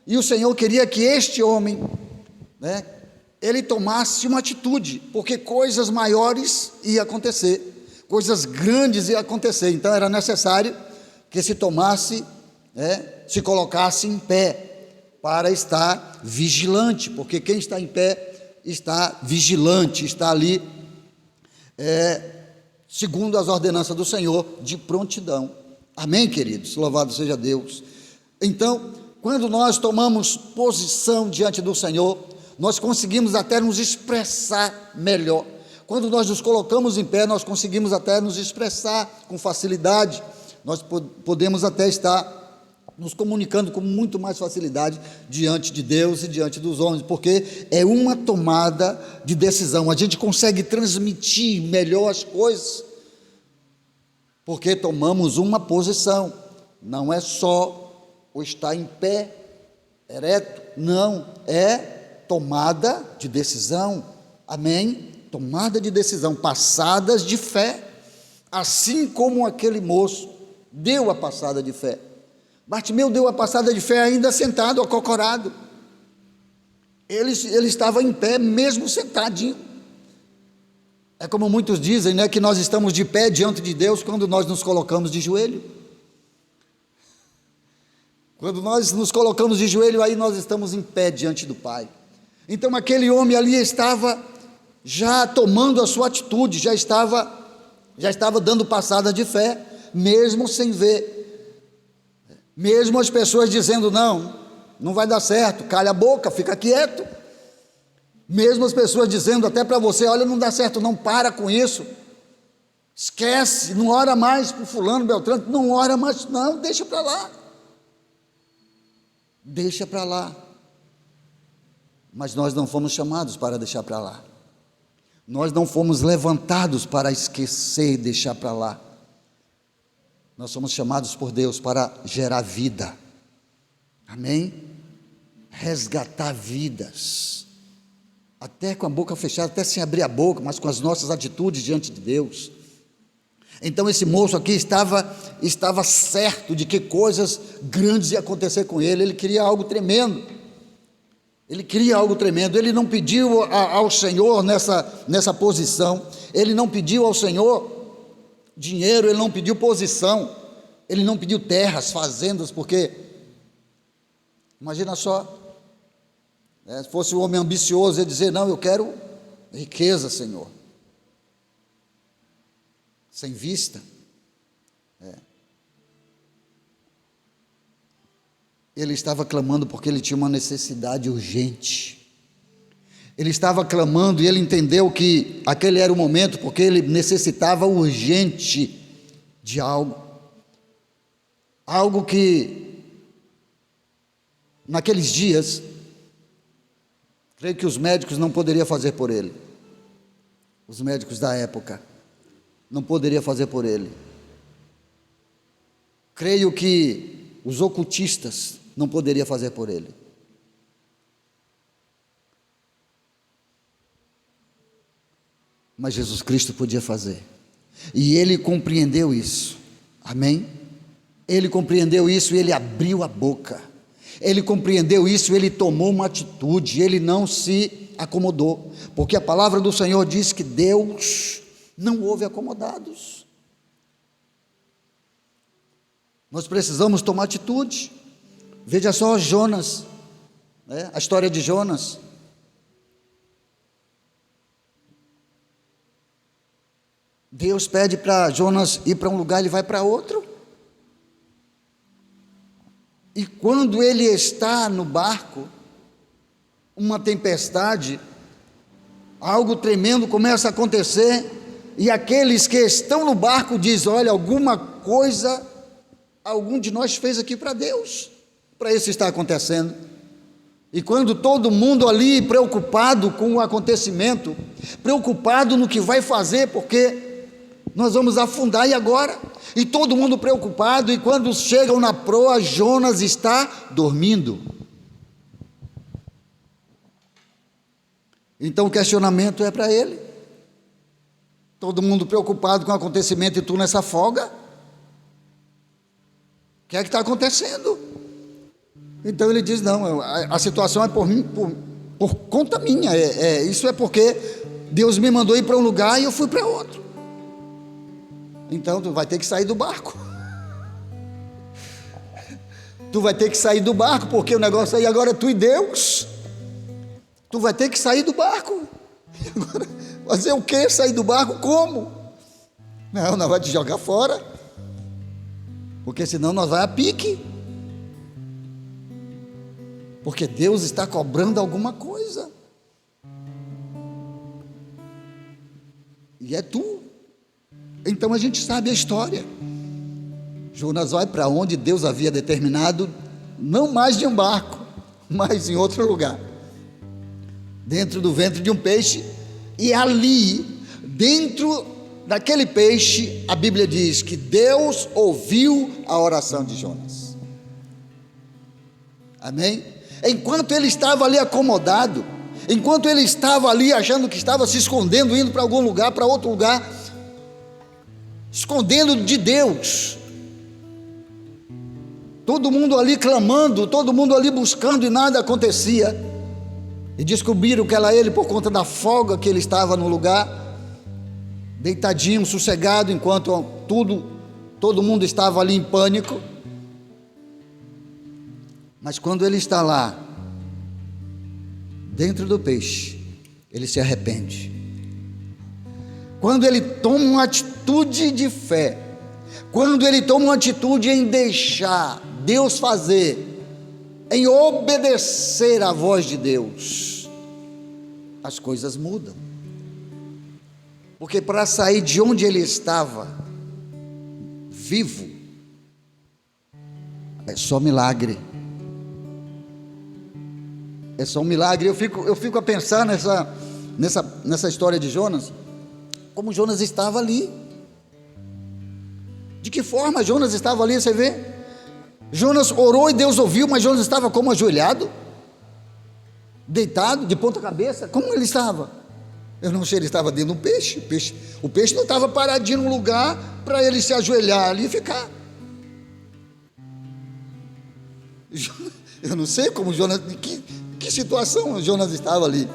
e o Senhor queria que este homem, né, ele tomasse uma atitude, porque coisas maiores iam acontecer, coisas grandes iam acontecer. Então era necessário que se tomasse, se colocasse em pé, para estar vigilante, porque quem está em pé está vigilante, está ali, segundo as ordenanças do Senhor, de prontidão. Amém, queridos? Louvado seja Deus. Então, quando nós tomamos posição diante do Senhor, nós conseguimos até nos expressar melhor. Quando nós nos colocamos em pé, nós conseguimos até nos expressar com facilidade. Nós podemos até estar nos comunicando com muito mais facilidade diante de Deus e diante dos homens, porque é uma tomada de decisão. A gente consegue transmitir melhor as coisas, porque tomamos uma posição. Não é só o estar em pé, ereto, não, é tomada de decisão. Amém? Tomada de decisão, passadas de fé, assim como aquele moço deu a passada de fé. Bartimeu deu a passada de fé ainda sentado, acocorado. Ele estava em pé mesmo sentadinho. É como muitos dizem, né, que nós estamos de pé diante de Deus quando nós nos colocamos de joelho. Quando nós nos colocamos de joelho, aí nós estamos em pé diante do Pai. Então aquele homem ali estava já tomando a sua atitude, já estava dando passada de fé, mesmo sem ver. Mesmo as pessoas dizendo: não vai dar certo, cala a boca, fica quieto. Mesmo as pessoas dizendo até para você: olha, não dá certo, não, para com isso, esquece, não ora mais para o fulano, Beltrano, não ora mais, não, deixa para lá. Deixa para lá. Mas nós não fomos chamados para deixar para lá. Nós não fomos levantados para esquecer e deixar para lá. Nós somos chamados por Deus para gerar vida. Amém? Resgatar vidas. Até com a boca fechada, até sem abrir a boca, mas com as nossas atitudes diante de Deus. Então esse moço aqui estava certo de que coisas grandes iam acontecer com ele. Ele queria algo tremendo. Ele não pediu ao Senhor nessa posição. Ele não pediu ao Senhor dinheiro, ele não pediu posição, ele não pediu terras, fazendas, porque imagina só, se fosse um homem ambicioso, ia dizer: não, eu quero riqueza, Senhor, sem vista. Ele estava clamando porque ele tinha uma necessidade urgente. Ele estava clamando e ele entendeu que aquele era o momento, porque ele necessitava urgente de algo. Algo que, naqueles dias, creio que os médicos não poderiam fazer por ele. Os médicos da época não poderiam fazer por ele. Creio que os ocultistas não poderiam fazer por ele. Mas Jesus Cristo podia fazer. E ele compreendeu isso. Amém? Ele compreendeu isso e ele abriu a boca. Ele compreendeu isso e ele tomou uma atitude. Ele não se acomodou. Porque a palavra do Senhor diz que Deus não ouve acomodados. Nós precisamos tomar atitude. Veja só Jonas, a história de Jonas. Deus pede para Jonas ir para um lugar, ele vai para outro. E quando ele está no barco, uma tempestade, algo tremendo começa a acontecer, e aqueles que estão no barco dizem: olha, alguma coisa, algum de nós fez aqui para Deus, para isso está acontecendo. E quando todo mundo ali preocupado com o acontecimento, preocupado no que vai fazer, porque nós vamos afundar, e agora? E todo mundo preocupado, e quando chegam na proa, Jonas está dormindo. Então o questionamento é para ele. Todo mundo preocupado com o acontecimento e tu nessa folga? O que é que está acontecendo? Então ele diz, não, a situação é por conta minha, isso é porque Deus me mandou ir para um lugar e eu fui para outro. Então tu vai ter que sair do barco. Tu vai ter que sair do barco, porque o negócio aí agora é tu e Deus. Tu vai ter que sair do barco. E agora, fazer o quê? Sair do barco como? Não vai te jogar fora, porque senão nós vai a pique. Porque Deus está cobrando alguma coisa. E é tu. Então a gente sabe a história. Jonas vai para onde Deus havia determinado, não mais de um barco, mas em outro lugar, dentro do ventre de um peixe. E ali, dentro daquele peixe, a Bíblia diz que Deus ouviu a oração de Jonas. Amém? Enquanto ele estava ali acomodado, enquanto ele estava ali achando que estava se escondendo, indo para algum lugar, para outro lugar, escondendo de Deus, todo mundo ali clamando, todo mundo ali buscando, e nada acontecia. E descobriram que era ele por conta da folga que ele estava no lugar, deitadinho, sossegado, enquanto todo mundo estava ali em pânico. Mas quando ele está lá, dentro do peixe, ele se arrepende. Quando ele toma uma atitude de fé, quando ele toma uma atitude em deixar Deus fazer, em obedecer à voz de Deus, as coisas mudam. Porque para sair de onde ele estava, vivo, é só milagre. É só um milagre. Eu fico a pensar nessa história de Jonas, como Jonas estava ali. De que forma Jonas estava ali, você vê? Jonas orou e Deus ouviu, mas Jonas estava como ajoelhado, deitado, de ponta cabeça. Como ele estava? Eu não sei, ele estava dentro de um peixe. O peixe não estava paradinho num lugar para ele se ajoelhar ali e ficar. Eu não sei como Jonas, que situação Jonas estava ali.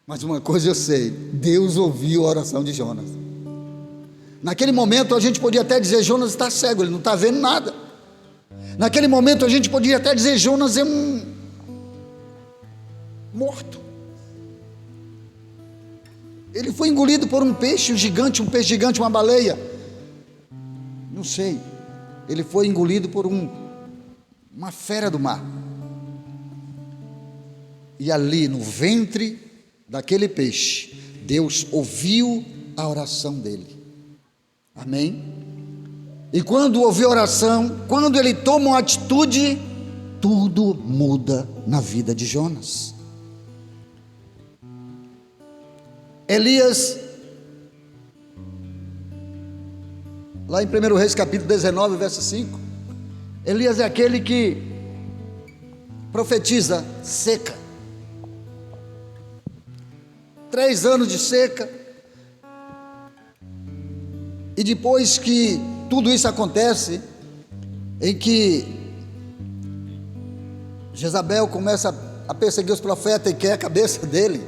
Mas uma coisa eu sei, Deus ouviu a oração de Jonas. Naquele momento a gente podia até dizer, Jonas está cego, ele não está vendo nada. Naquele momento a gente podia até dizer, Jonas é morto. Ele foi engolido por um peixe gigante, uma baleia. Não sei. Ele foi engolido por uma fera do mar. E ali no ventre daquele peixe, Deus ouviu a oração dele. Amém? E quando ouviu a oração, quando ele toma uma atitude, tudo muda na vida de Jonas. Elias, lá em 1 Reis capítulo 19, verso 5, Elias é aquele que profetiza seca. 3 anos de seca. E depois que tudo isso acontece, em que Jezabel começa a perseguir os profetas e quer a cabeça dele,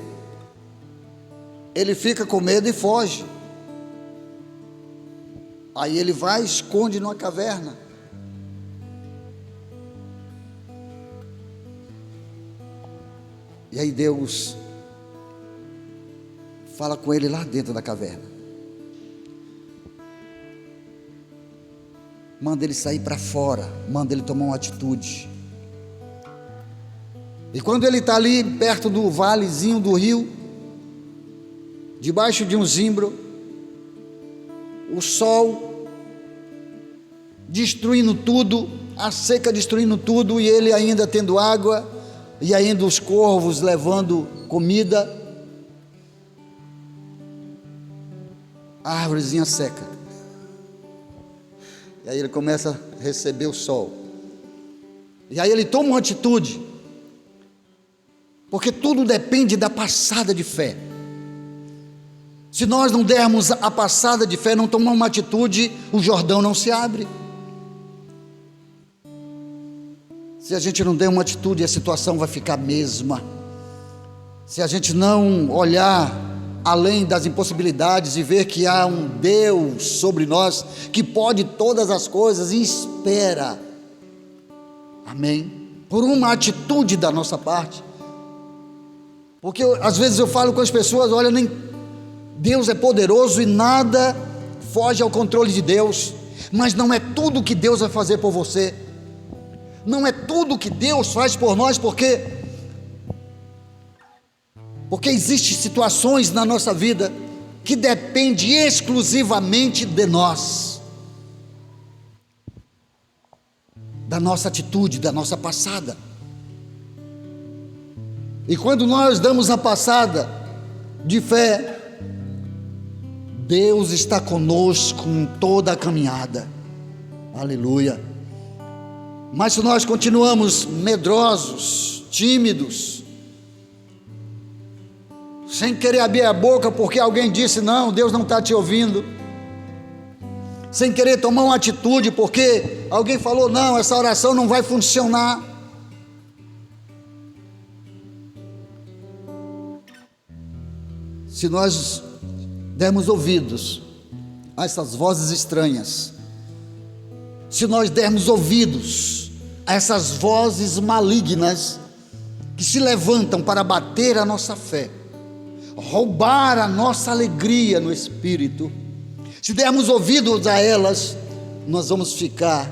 ele fica com medo e foge. Aí ele vai e esconde numa caverna. E aí Deus fala com ele lá dentro da caverna. Manda ele sair para fora, manda ele tomar uma atitude. E quando ele está ali perto do valezinho do rio, debaixo de um zimbro, o sol destruindo tudo, a seca destruindo tudo, e ele ainda tendo água, e ainda os corvos levando comida, a árvorezinha seca. E aí ele começa a receber o sol. E aí ele toma uma atitude, porque tudo depende da passada de fé. Se nós não dermos a passada de fé, não tomamos uma atitude, o Jordão não se abre. Se a gente não der uma atitude, a situação vai ficar a mesma. Se a gente não olhar além das impossibilidades e ver que há um Deus sobre nós, que pode todas as coisas e espera, amém? Por uma atitude da nossa parte. Porque às vezes eu falo com as pessoas, olha, Deus é poderoso e nada foge ao controle de Deus, mas não é tudo que Deus vai fazer por você, não é tudo que Deus faz por nós, porque existem situações na nossa vida que dependem exclusivamente de nós, da nossa atitude, da nossa passada. E quando nós damos a passada de fé, Deus está conosco em toda a caminhada, aleluia. Mas se nós continuamos medrosos, tímidos, sem querer abrir a boca porque alguém disse não, Deus não está te ouvindo, sem querer tomar uma atitude porque alguém falou não, essa oração não vai funcionar, se nós dermos ouvidos a essas vozes estranhas, se nós dermos ouvidos a essas vozes malignas que se levantam para bater a nossa fé, roubar a nossa alegria no espírito, se dermos ouvidos a elas, nós vamos ficar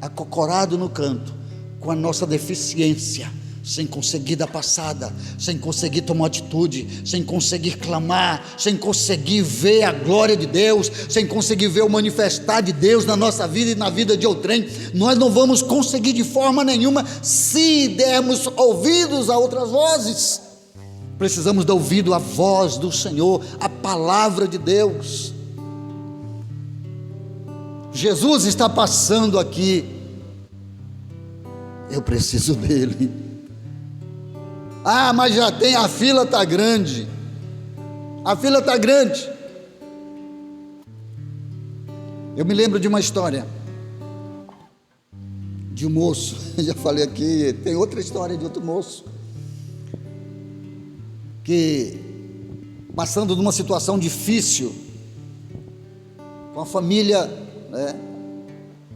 acocorados no canto, com a nossa deficiência, sem conseguir dar passada, sem conseguir tomar atitude, sem conseguir clamar, sem conseguir ver a glória de Deus, sem conseguir ver o manifestar de Deus na nossa vida e na vida de outrem. Nós não vamos conseguir de forma nenhuma se dermos ouvidos a outras vozes. Precisamos dar ouvido à voz do Senhor, à palavra de Deus. Jesus está passando aqui, eu preciso dele. Ah, mas já tem, a fila está grande, a fila está grande. Eu me lembro de uma história, de um moço, já falei aqui, tem outra história de outro moço, que passando numa situação difícil, com a família, né,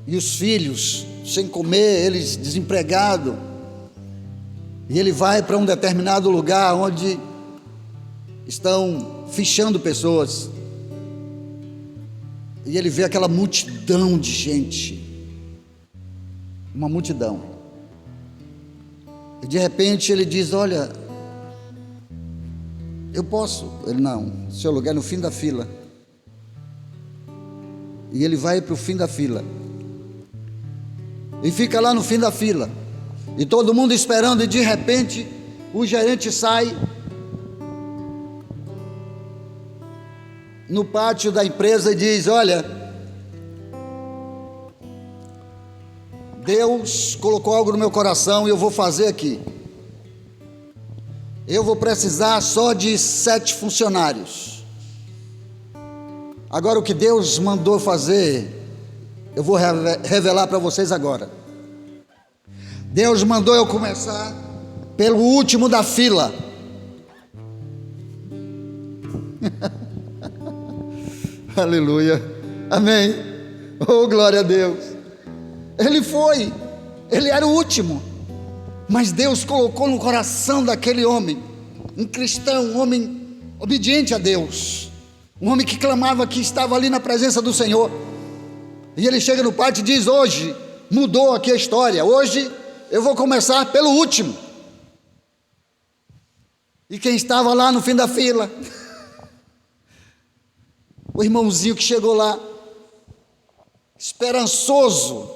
e os filhos, sem comer, eles desempregados, e ele vai para um determinado lugar onde estão fichando pessoas, e ele vê aquela multidão de gente, uma multidão, e de repente ele diz, olha, eu posso? Ele, não, seu lugar é no fim da fila. E ele vai para o fim da fila, e fica lá no fim da fila, e todo mundo esperando, e de repente o gerente sai no pátio da empresa e diz, olha, Deus colocou algo no meu coração e eu vou fazer aqui, eu vou precisar só de 7 funcionários, agora o que Deus mandou fazer, eu vou revelar para vocês agora. Deus mandou eu começar pelo último da fila. Aleluia, amém, oh glória a Deus. Ele era o último, mas Deus colocou no coração daquele homem, um cristão, um homem obediente a Deus, um homem que clamava, que estava ali na presença do Senhor, e ele chega no pátio e diz, hoje mudou aqui a história, hoje eu vou começar pelo último. E quem estava lá no fim da fila, o irmãozinho que chegou lá, esperançoso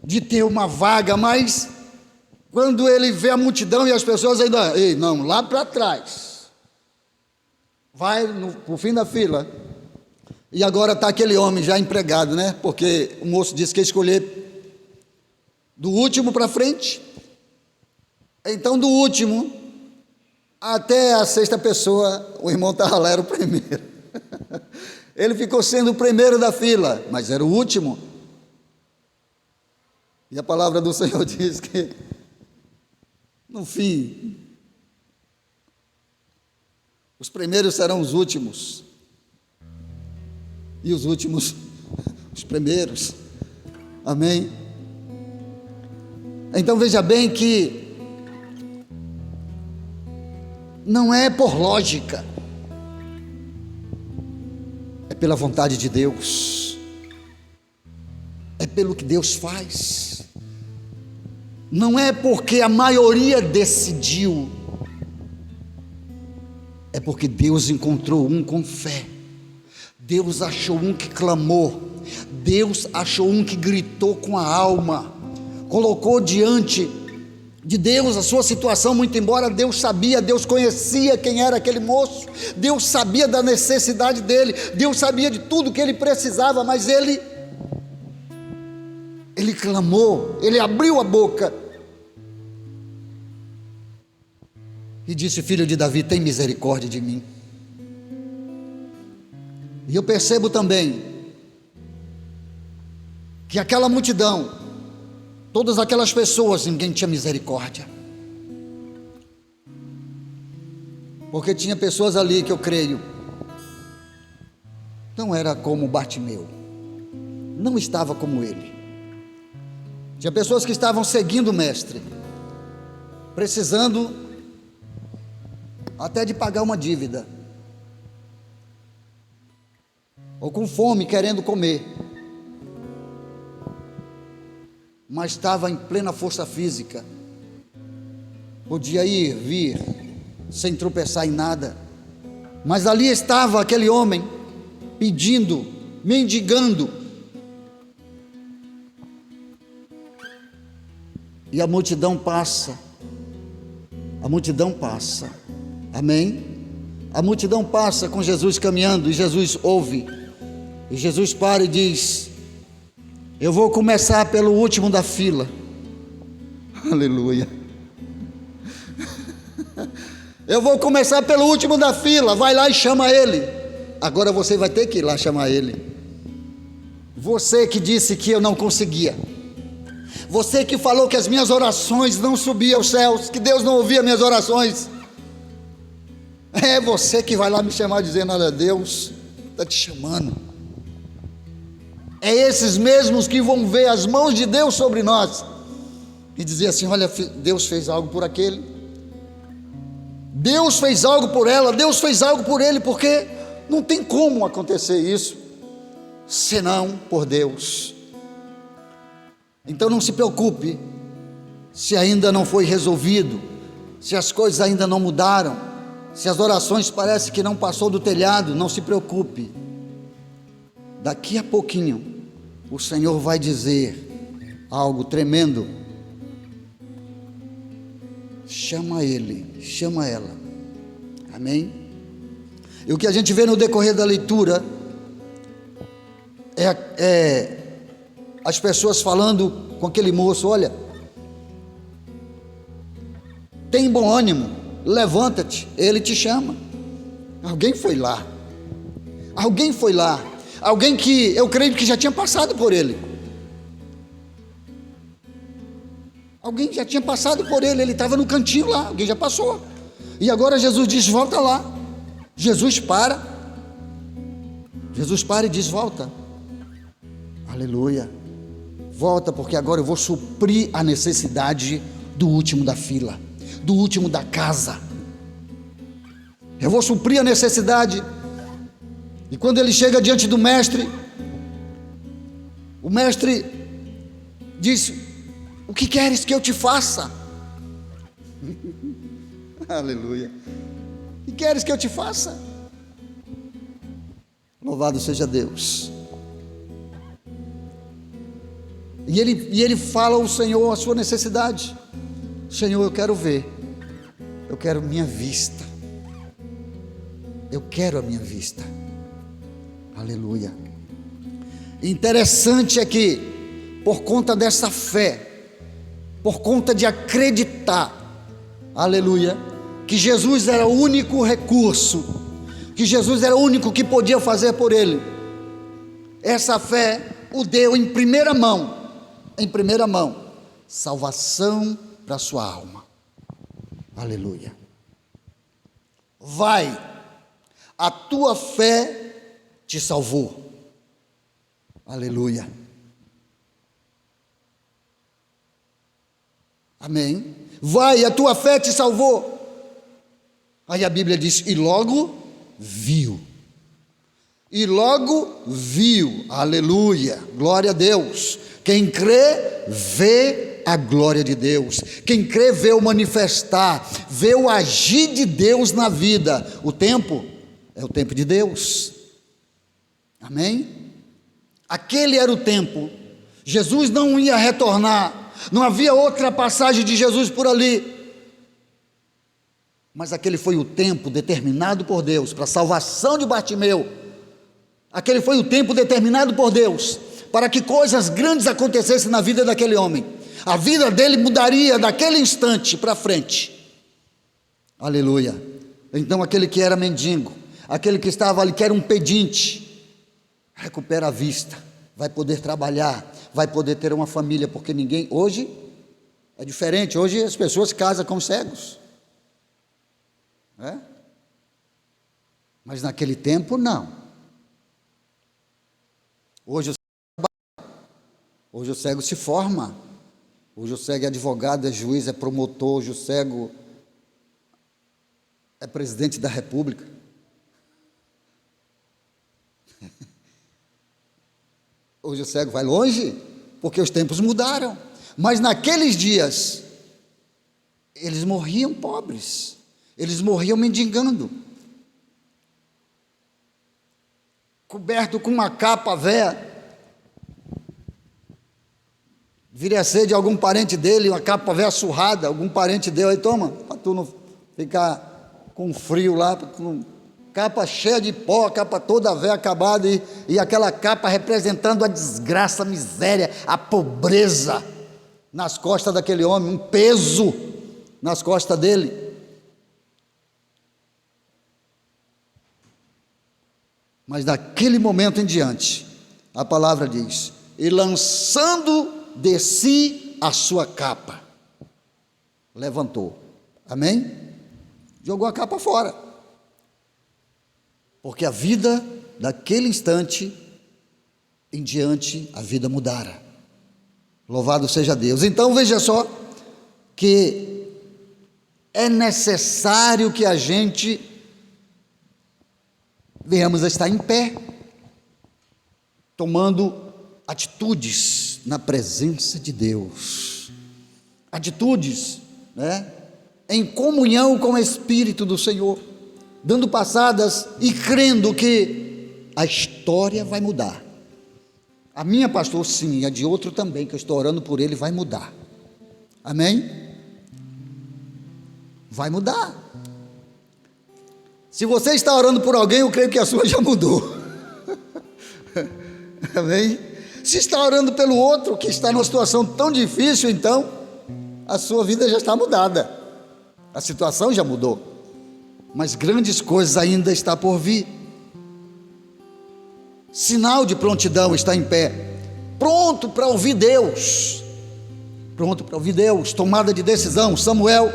de ter uma vaga, mas Quando ele vê a multidão e as pessoas ainda, ei, não, lá para trás, vai no fim da fila, e agora está aquele homem já empregado, né? Porque o moço disse que ia escolher do último para frente. Então, do último até a sexta pessoa, o irmão estava lá, era o primeiro. Ele ficou sendo o primeiro da fila, mas era o último. E a palavra do Senhor diz que, no fim, os primeiros serão os últimos, e os últimos, os primeiros. Amém? Então veja bem que não é por lógica, é pela vontade de Deus, é pelo que Deus faz. Não é porque a maioria decidiu, é porque Deus encontrou um com fé, Deus achou um que clamou, Deus achou um que gritou com a alma, colocou diante de Deus a sua situação, muito embora Deus sabia, Deus conhecia quem era aquele moço, Deus sabia da necessidade dele, Deus sabia de tudo que ele precisava, mas ele clamou, ele abriu a boca e disse: filho de Davi, tem misericórdia de mim. E eu percebo também que aquela multidão, todas aquelas pessoas, ninguém tinha misericórdia, porque tinha pessoas ali que eu creio, não era como Bartimeu, não estava como ele. Tinha pessoas que estavam seguindo o mestre, precisando até de pagar uma dívida, ou com fome, querendo comer, mas estava em plena força física, podia ir, vir, sem tropeçar em nada, mas ali estava aquele homem, pedindo, mendigando, e a multidão passa, amém? A multidão passa com Jesus caminhando, e Jesus ouve, e Jesus para e diz: eu vou começar pelo último da fila. Aleluia. Eu vou começar pelo último da fila. Vai lá e chama ele. Agora você vai ter que ir lá chamar ele. Você que disse que eu não conseguia, você que falou que as minhas orações não subiam aos céus, que Deus não ouvia minhas orações, é você que vai lá me chamar dizendo: olha, Deus está te chamando. É esses mesmos que vão ver as mãos de Deus sobre nós e dizer assim: olha, Deus fez algo por aquele, Deus fez algo por ela, Deus fez algo por ele, porque não tem como acontecer isso senão por Deus. Então não se preocupe se ainda não foi resolvido, se as coisas ainda não mudaram, se as orações parecem que não passou do telhado. Não se preocupe, daqui a pouquinho o Senhor vai dizer algo tremendo. Chama ele, chama ela, amém? E o que a gente vê no decorrer da leitura é as pessoas falando com aquele moço: olha, tem bom ânimo, levanta-te, ele te chama. Alguém foi lá, alguém que eu creio que já tinha passado por ele, alguém já tinha passado por ele, ele estava no cantinho lá, alguém já passou, e agora Jesus diz: volta lá. Jesus para e diz: volta, aleluia, volta, porque agora eu vou suprir a necessidade do último da fila, do último da casa, eu vou suprir a necessidade. E quando ele chega diante do mestre, o mestre diz: o que queres que eu te faça? Aleluia. O que queres que eu te faça? Louvado seja Deus. E ele fala ao Senhor a sua necessidade. Senhor, eu quero ver, eu quero minha vista, eu quero a minha vista. Aleluia. Interessante é que, por conta dessa fé, por conta de acreditar, aleluia, que Jesus era o único recurso, que Jesus era o único que podia fazer por ele, essa fé o deu em primeira mão, salvação para a sua alma. Aleluia. Vai, a tua fé te salvou. Aleluia. Amém. Vai, a tua fé te salvou. Aí a Bíblia diz: e logo viu. E logo viu. Aleluia. Glória a Deus. Quem crê, vê a glória de Deus. Quem crê, vê o manifestar, vê o agir de Deus na vida. O tempo é o tempo de Deus. Amém? Aquele era o tempo. Jesus não ia retornar. Não havia outra passagem de Jesus por ali. Mas aquele foi o tempo determinado por Deus para a salvação de Bartimeu. Aquele foi o tempo determinado por Deus para que coisas grandes acontecessem na vida daquele homem. A vida dele mudaria daquele instante para frente. Aleluia. Então aquele que era mendigo, aquele que estava ali, que era um pedinte, recupera a vista, vai poder trabalhar, vai poder ter uma família, porque ninguém, hoje é diferente, hoje as pessoas casam com cegos, mas naquele tempo não. Hoje o cego se forma, hoje o cego é advogado, é juiz, é promotor, hoje o cego é presidente da república. Hoje o cego vai longe, porque os tempos mudaram. Mas naqueles dias, eles morriam pobres, eles morriam mendigando, coberto com uma capa velha. Viria a ser de algum parente dele, uma capa velha surrada, algum parente deu, aí toma, para tu não ficar com frio lá, capa cheia de pó, capa toda velha, acabada, e aquela capa representando a desgraça, a miséria, a pobreza nas costas daquele homem, um peso nas costas dele. Mas daquele momento em diante, a palavra diz: e lançando de si a sua capa, levantou. Amém? Jogou a capa fora, porque a vida daquele instante em diante, a vida mudara. Louvado seja Deus. Então veja só que é necessário que a gente venhamos a estar em pé, tomando atitudes na presença de Deus, atitudes, em comunhão com o Espírito do Senhor, dando passadas e crendo que a história vai mudar. A minha, pastor, sim, e a de outro também, que eu estou orando por ele, vai mudar. Amém? Vai mudar. Se você está orando por alguém, eu creio que a sua já mudou. Amém? Se está orando pelo outro que está numa situação tão difícil, então a sua vida já está mudada. A situação já mudou. Mas grandes coisas ainda está por vir. Sinal de prontidão está em pé, pronto para ouvir Deus, pronto para ouvir Deus, tomada de decisão. Samuel,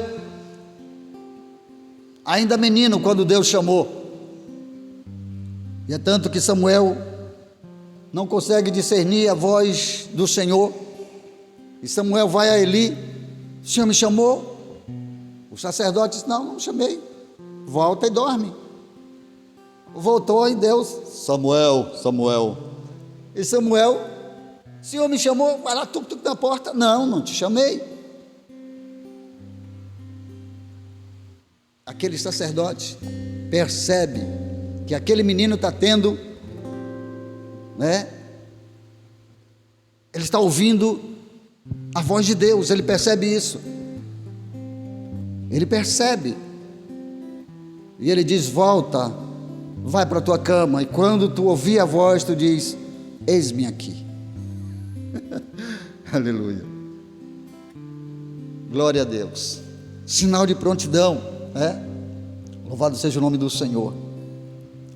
ainda menino quando Deus chamou, e é tanto que Samuel não consegue discernir a voz do Senhor, e Samuel vai a Eli: o Senhor me chamou? O sacerdote disse: não chamei, volta e dorme. Voltou e Deus: Samuel, Samuel. E Samuel: o Senhor me chamou? Vai lá, tuc na porta. Não te chamei. Aquele sacerdote percebe que aquele menino está tendo, ele está ouvindo a voz de Deus, ele percebe isso. Ele percebe. E ele diz: volta, vai para a tua cama. E quando tu ouvir a voz, tu diz: eis-me aqui. Aleluia. Glória a Deus. Sinal de prontidão, né? Louvado seja o nome do Senhor.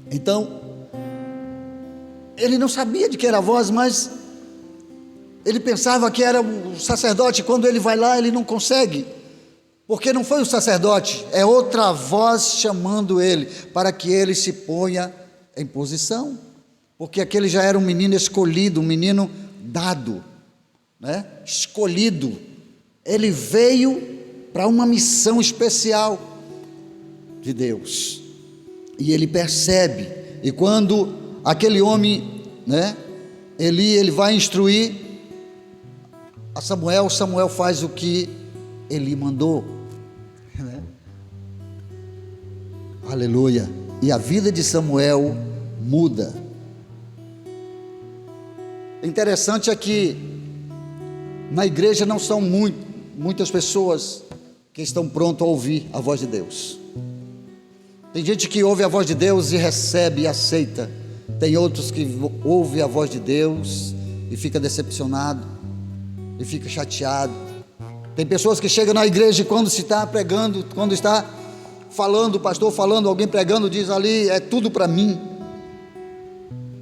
Então, ele não sabia de que era a voz, mas ele pensava que era o sacerdote. Quando ele vai lá, ele não consegue, porque não foi o sacerdote, é outra voz chamando ele, para que ele se ponha em posição, porque aquele já era um menino escolhido, um menino dado, né? Escolhido. Ele veio para uma missão especial de Deus, e ele percebe. E quando aquele homem, né, ele vai instruir a Samuel, Samuel faz o que Eli mandou, né? Aleluia. E a vida de Samuel muda. Interessante é que na igreja não são muitas pessoas que estão prontas a ouvir a voz de Deus. Tem gente que ouve a voz de Deus e recebe e aceita. Tem outros que ouvem a voz de Deus e fica decepcionado, e fica chateado. Tem pessoas que chegam na igreja e quando se está pregando, quando está falando, o pastor falando, alguém pregando, diz ali: é tudo para mim.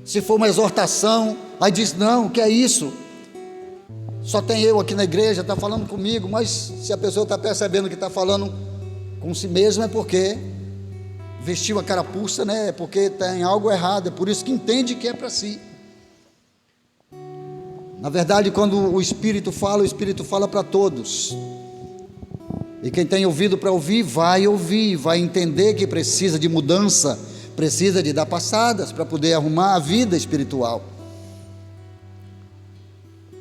Se for uma exortação, aí diz: não, o que é isso? Só tem eu aqui na igreja, está falando comigo. Mas se a pessoa está percebendo que está falando com si mesma, é porque vestiu a carapuça, né? É porque tem algo errado, é por isso que entende que é para si. Na verdade, quando o Espírito fala para todos. E quem tem ouvido para ouvir, vai entender que precisa de mudança, precisa de dar passadas para poder arrumar a vida espiritual.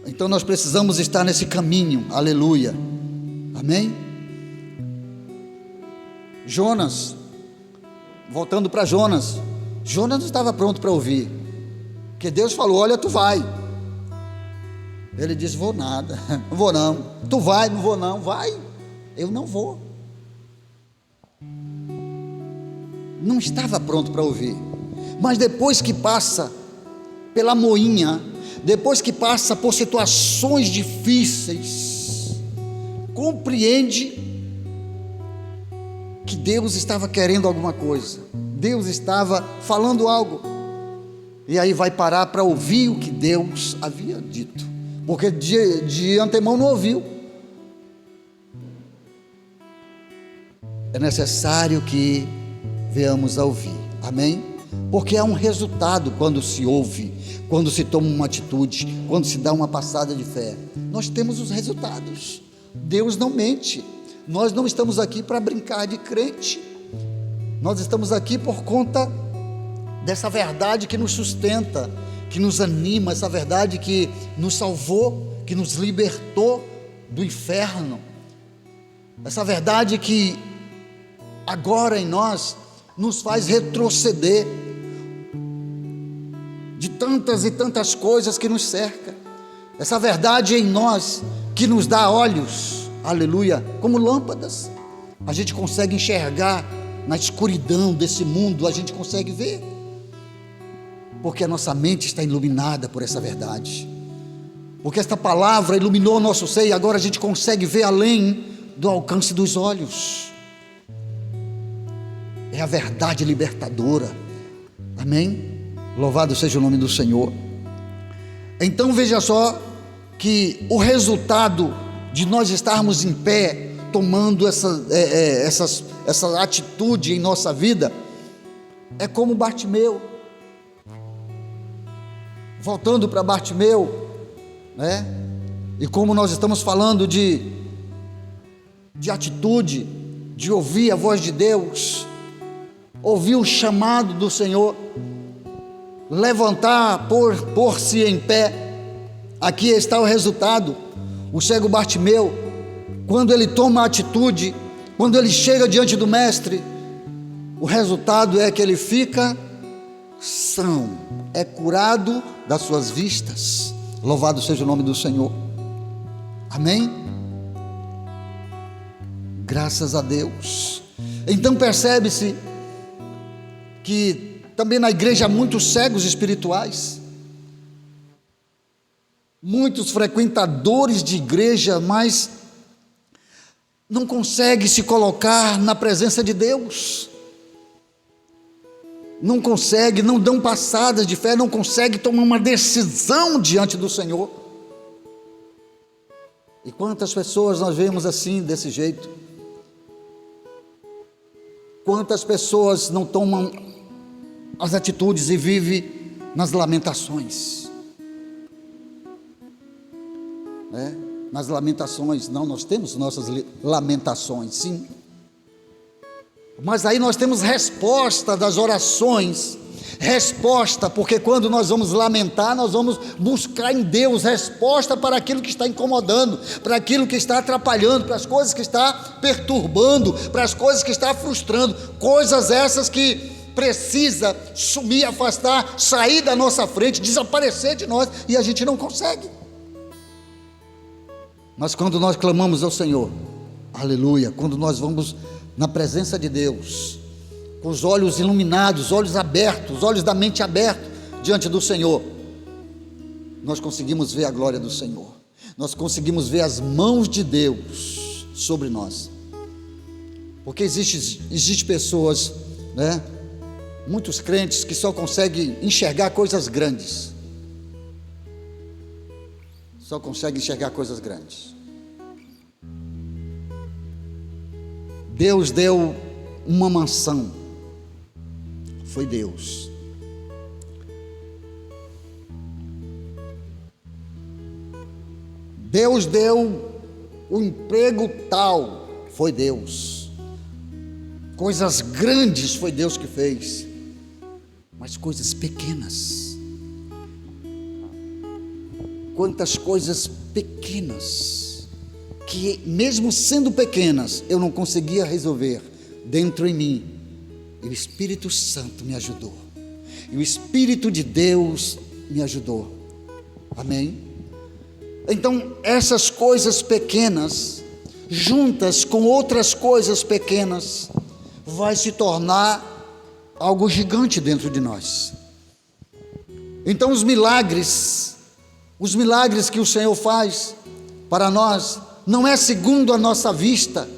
Então nós precisamos estar nesse caminho, aleluia, amém? Jonas, voltando para Jonas, Jonas não estava pronto para ouvir, porque Deus falou: olha, tu vai. Ele disse: vou nada, não vou não. Tu vai? Não vou não. Vai, eu não vou. Não estava pronto para ouvir, mas depois que passa pela moinha, depois que passa por situações difíceis, compreende que Deus estava querendo alguma coisa, Deus estava falando algo, e aí vai parar para ouvir o que Deus havia dito, porque de antemão não ouviu. É necessário que venhamos a ouvir, amém? Porque há um resultado quando se ouve, quando se toma uma atitude, quando se dá uma passada de fé. Nós temos os resultados. Deus não mente. Nós não estamos aqui para brincar de crente. Nós estamos aqui por conta dessa verdade que nos sustenta, que nos anima, essa verdade que nos salvou, que nos libertou do inferno, essa verdade que agora em nós nos faz retroceder de tantas e tantas coisas que nos cercam. Essa verdade em nós que nos dá olhos, aleluia, como lâmpadas. A gente consegue enxergar na escuridão desse mundo, a gente consegue ver, porque a nossa mente está iluminada por essa verdade, porque esta palavra iluminou o nosso ser, e agora a gente consegue ver além do alcance dos olhos. É a verdade libertadora, amém? Louvado seja o nome do Senhor. Então veja só que o resultado de nós estarmos em pé, tomando essa atitude em nossa vida, é como Bartimeu. Voltando para Bartimeu, né? E como nós estamos falando de atitude, de ouvir a voz de Deus, ouvir o chamado do Senhor, levantar, pôr-se em pé. Aqui está o resultado. O cego Bartimeu, quando ele toma a atitude, quando ele chega diante do mestre, o resultado é que ele fica são, é curado das suas vistas. Louvado seja o nome do Senhor, amém? Graças a Deus. Então percebe-se que também na igreja há muitos cegos espirituais, muitos frequentadores de igreja, mas não conseguem se colocar na presença de Deus, não conseguem, não dão passadas de fé, não conseguem tomar uma decisão diante do Senhor. E quantas pessoas nós vemos assim, desse jeito? Quantas pessoas não tomam as atitudes e vivem nas lamentações? Nas lamentações, não, nós temos nossas lamentações, sim. Mas aí nós temos resposta das orações, resposta, porque quando nós vamos lamentar, nós vamos buscar em Deus resposta para aquilo que está incomodando, para aquilo que está atrapalhando, para as coisas que está perturbando, para as coisas que está frustrando, coisas essas que precisa sumir, afastar, sair da nossa frente, desaparecer de nós, e a gente não consegue. Mas quando nós clamamos ao Senhor, aleluia, quando nós vamos na presença de Deus, com os olhos iluminados, olhos abertos, olhos da mente abertos diante do Senhor, nós conseguimos ver a glória do Senhor, nós conseguimos ver as mãos de Deus sobre nós, porque existe pessoas, muitos crentes que só conseguem enxergar coisas grandes, só conseguem enxergar coisas grandes. Deus deu uma mansão, foi Deus. Deus deu um emprego tal, foi Deus. Coisas grandes foi Deus que fez, mas coisas pequenas. Quantas coisas pequenas, que mesmo sendo pequenas, eu não conseguia resolver dentro em mim, e o Espírito Santo me ajudou, e o Espírito de Deus me ajudou, amém? Então essas coisas pequenas, juntas com outras coisas pequenas, vai se tornar algo gigante dentro de nós. Então os milagres que o Senhor faz para nós, não é segundo a nossa vista,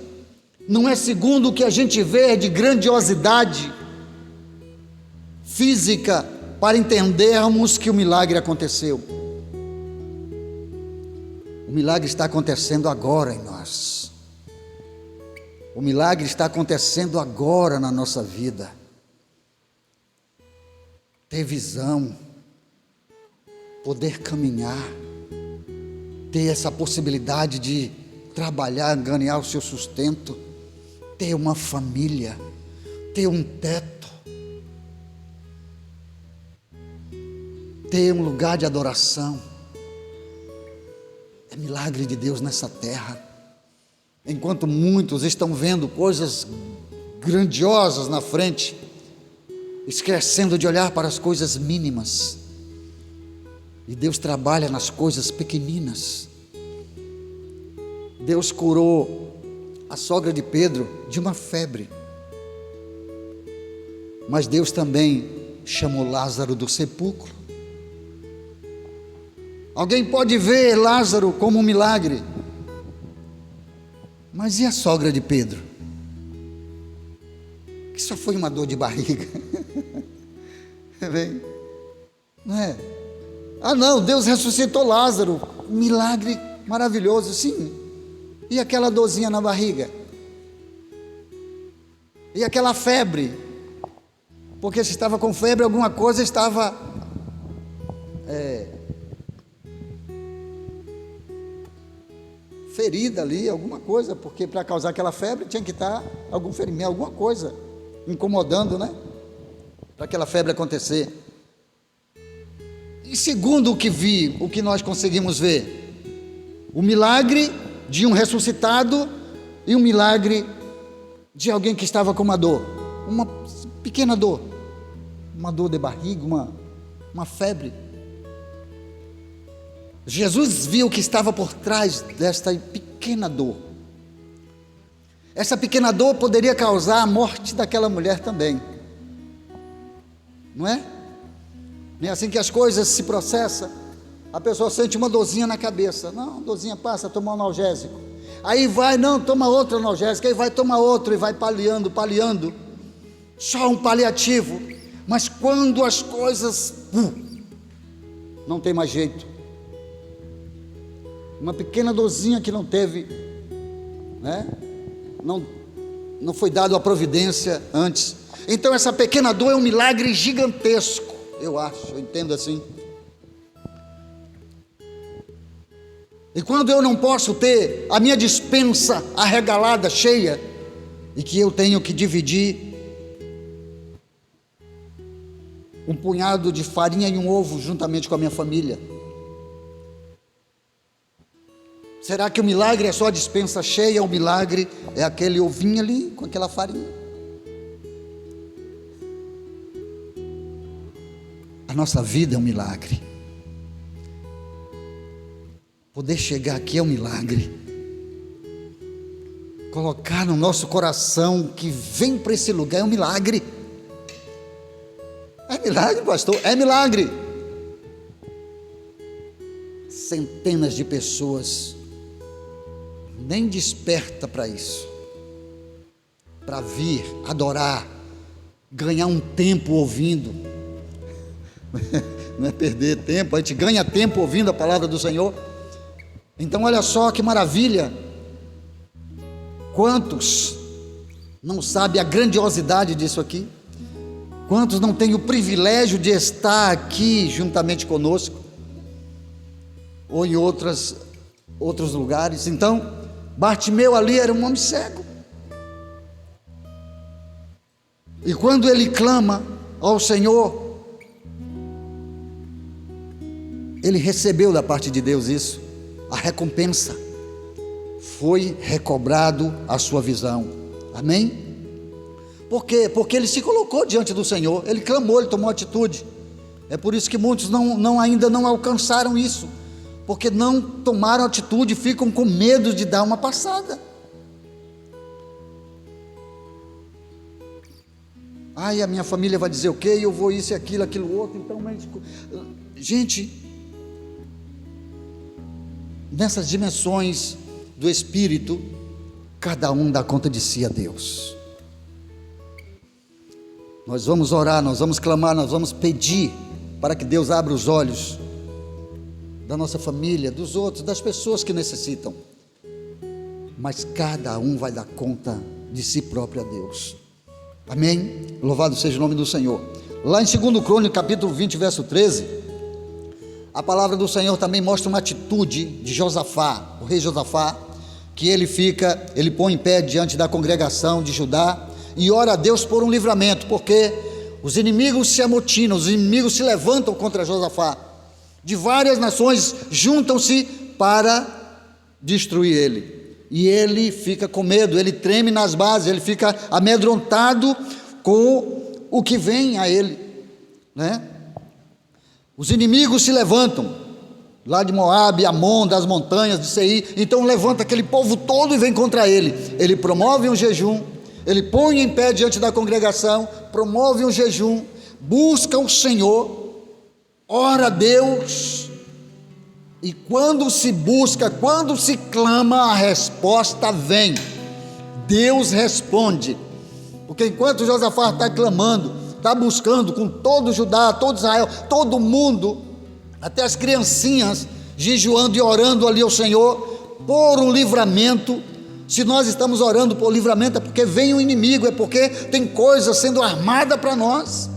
não é segundo o que a gente vê de grandiosidade física, para entendermos que o milagre aconteceu. O milagre está acontecendo agora em nós, o milagre está acontecendo agora na nossa vida. Ter visão, poder caminhar, ter essa possibilidade de trabalhar, ganhar o seu sustento, ter uma família, ter um teto, ter um lugar de adoração, é milagre de Deus nessa terra. Enquanto muitos estão vendo coisas grandiosas na frente, esquecendo de olhar para as coisas mínimas, e Deus trabalha nas coisas pequeninas. Deus curou a sogra de Pedro de uma febre, mas Deus também chamou Lázaro do sepulcro. Alguém pode ver Lázaro como um milagre, mas e a sogra de Pedro, que só foi uma dor de barriga? Não é? Ah não, Deus ressuscitou Lázaro, milagre maravilhoso, sim. E aquela dorzinha na barriga? E aquela febre? Porque se estava com febre, alguma coisa estava ferida ali, alguma coisa, porque para causar aquela febre tinha que estar algum ferimento, alguma coisa incomodando, né? Para aquela febre acontecer. E segundo o que nós conseguimos ver, o milagre de um ressuscitado e um milagre de alguém que estava com uma dor, uma pequena dor, uma dor de barriga, uma febre. Jesus viu o que estava por trás desta pequena dor. Essa pequena dor poderia causar a morte daquela mulher também, não é? Não é assim que as coisas se processam? A pessoa sente uma dorzinha na cabeça, não, dorzinha passa, toma um analgésico, aí vai, não, toma outro analgésico, aí vai, toma outro, e vai paliando, só um paliativo. Mas quando as coisas não tem mais jeito, uma pequena dorzinha que não teve, né? Não foi dado a providência antes, então essa pequena dor é um milagre gigantesco, eu entendo assim. E quando eu não posso ter a minha despensa arregalada, cheia, e que eu tenho que dividir um punhado de farinha e um ovo juntamente com a minha família, será que o milagre é só a despensa cheia? O milagre é aquele ovinho ali com aquela farinha? A nossa vida é um milagre. Poder chegar aqui é um milagre. Colocar no nosso coração que vem para esse lugar é um milagre. É milagre, pastor, é milagre. Centenas de pessoas nem desperta para isso, para vir adorar, ganhar um tempo ouvindo. Não é perder tempo, a gente ganha tempo ouvindo a palavra do Senhor. Então olha só que maravilha. Quantos não sabem a grandiosidade disso aqui? Quantos não têm o privilégio de estar aqui juntamente conosco, ou em outros lugares? Então, Bartimeu ali era um homem cego, e quando ele clama ao Senhor, ele recebeu da parte de Deus isso, a recompensa, foi recobrado a sua visão, amém? Por quê? Porque ele se colocou diante do Senhor, ele clamou, ele tomou atitude. É por isso que muitos ainda não alcançaram isso, porque não tomaram atitude, ficam com medo de dar uma passada. Ai, a minha família vai dizer o quê? Eu vou isso e aquilo outro. Então, gente, nessas dimensões do Espírito, cada um dá conta de si a Deus. Nós vamos orar, nós vamos clamar, nós vamos pedir para que Deus abra os olhos da nossa família, dos outros, das pessoas que necessitam, mas cada um vai dar conta de si próprio a Deus, amém? Louvado seja o nome do Senhor. Lá em 2 Crônicas, capítulo 20, verso 13, a palavra do Senhor também mostra uma atitude de Josafá, o rei Josafá, que ele põe em pé diante da congregação de Judá, e ora a Deus por um livramento, porque os inimigos se amotinam, os inimigos se levantam contra Josafá, de várias nações juntam-se para destruir ele, e ele fica com medo, ele treme nas bases, ele fica amedrontado com o que vem a ele, né? Os inimigos se levantam, lá de Moabe, Amon, das montanhas de Seir, então levanta aquele povo todo e vem contra ele. Ele promove um jejum, ele põe em pé diante da congregação, promove um jejum, busca o Senhor, ora a Deus, e quando se busca, quando se clama, a resposta vem, Deus responde, porque enquanto Josafá está clamando, está buscando com todo Judá, todo Israel, todo mundo, até as criancinhas, jejuando e orando ali ao Senhor, por um livramento. Se nós estamos orando por livramento, é porque vem o inimigo, é porque tem coisa sendo armada para nós,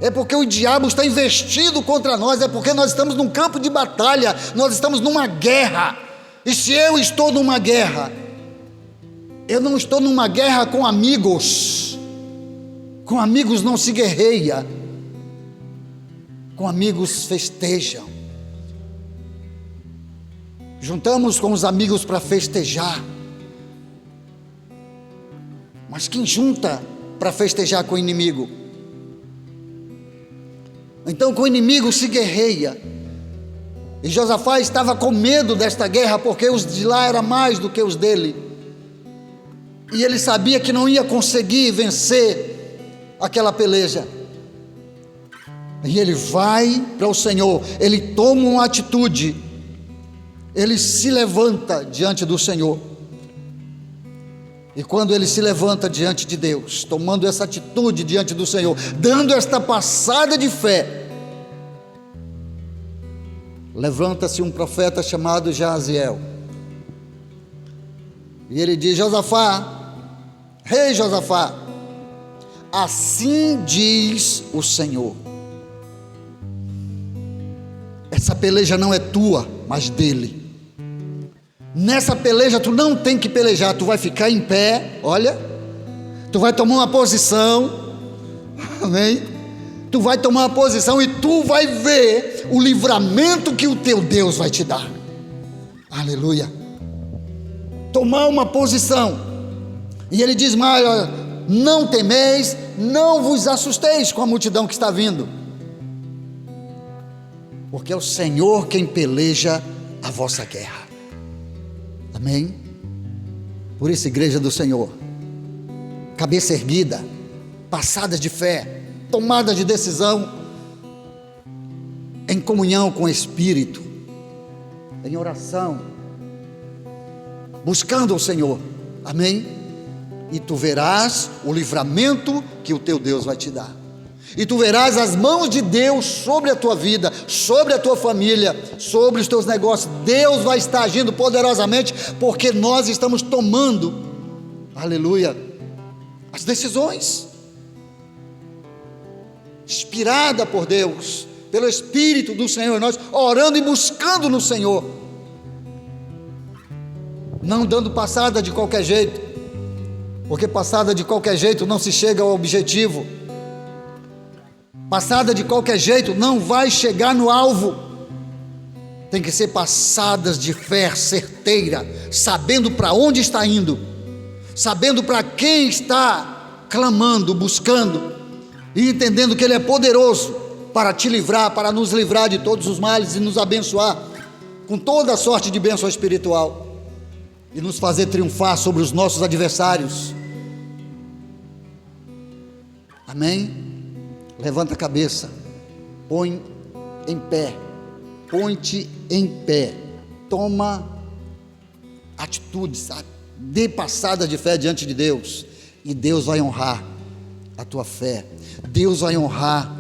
é porque o diabo está investido contra nós, é porque nós estamos num campo de batalha, nós estamos numa guerra. E se eu estou numa guerra, eu não estou numa guerra com amigos não se guerreia, com amigos festejam. Juntamos com os amigos para festejar, mas quem junta para festejar com o inimigo? Então com o inimigo se guerreia, e Josafá estava com medo desta guerra, porque os de lá eram mais do que os dele, e ele sabia que não ia conseguir vencer aquela peleja. E ele vai para o Senhor, ele toma uma atitude, ele se levanta diante do Senhor. E quando ele se levanta diante de Deus, tomando essa atitude diante do Senhor, dando esta passada de fé, levanta-se um profeta chamado Jaziel, e ele diz: Josafá, rei Josafá, assim diz o Senhor, essa peleja não é tua, mas dele. Nessa peleja tu não tem que pelejar, tu vai ficar em pé, olha, tu vai tomar uma posição, amém? Tu vai tomar uma posição e tu vai ver o livramento que o teu Deus vai te dar, aleluia. Tomar uma posição, e ele diz mais: não temeis, não vos assusteis com a multidão que está vindo, porque é o Senhor quem peleja a vossa guerra. Amém? Por isso, igreja do Senhor, cabeça erguida, passadas de fé, tomada de decisão, em comunhão com o Espírito, em oração, buscando o Senhor, amém? E tu verás o livramento que o teu Deus vai te dar, e tu verás as mãos de Deus sobre a tua vida, sobre a tua família, sobre os teus negócios. Deus vai estar agindo poderosamente, porque nós estamos tomando, aleluia, as decisões, inspirada por Deus, pelo Espírito do Senhor, nós orando e buscando no Senhor, não dando passada de qualquer jeito, porque passada de qualquer jeito não se chega ao objetivo. Passada de qualquer jeito não vai chegar no alvo. Tem que ser passadas de fé certeira, sabendo para onde está indo, sabendo para quem está clamando, buscando, e entendendo que Ele é poderoso para te livrar, para nos livrar de todos os males e nos abençoar com toda a sorte de bênção espiritual, e nos fazer triunfar sobre os nossos adversários. Amém? Levanta a cabeça, põe em pé, põe-te em pé, toma atitude, sabe? Dê passada de fé diante de Deus, e Deus vai honrar a tua fé, Deus vai honrar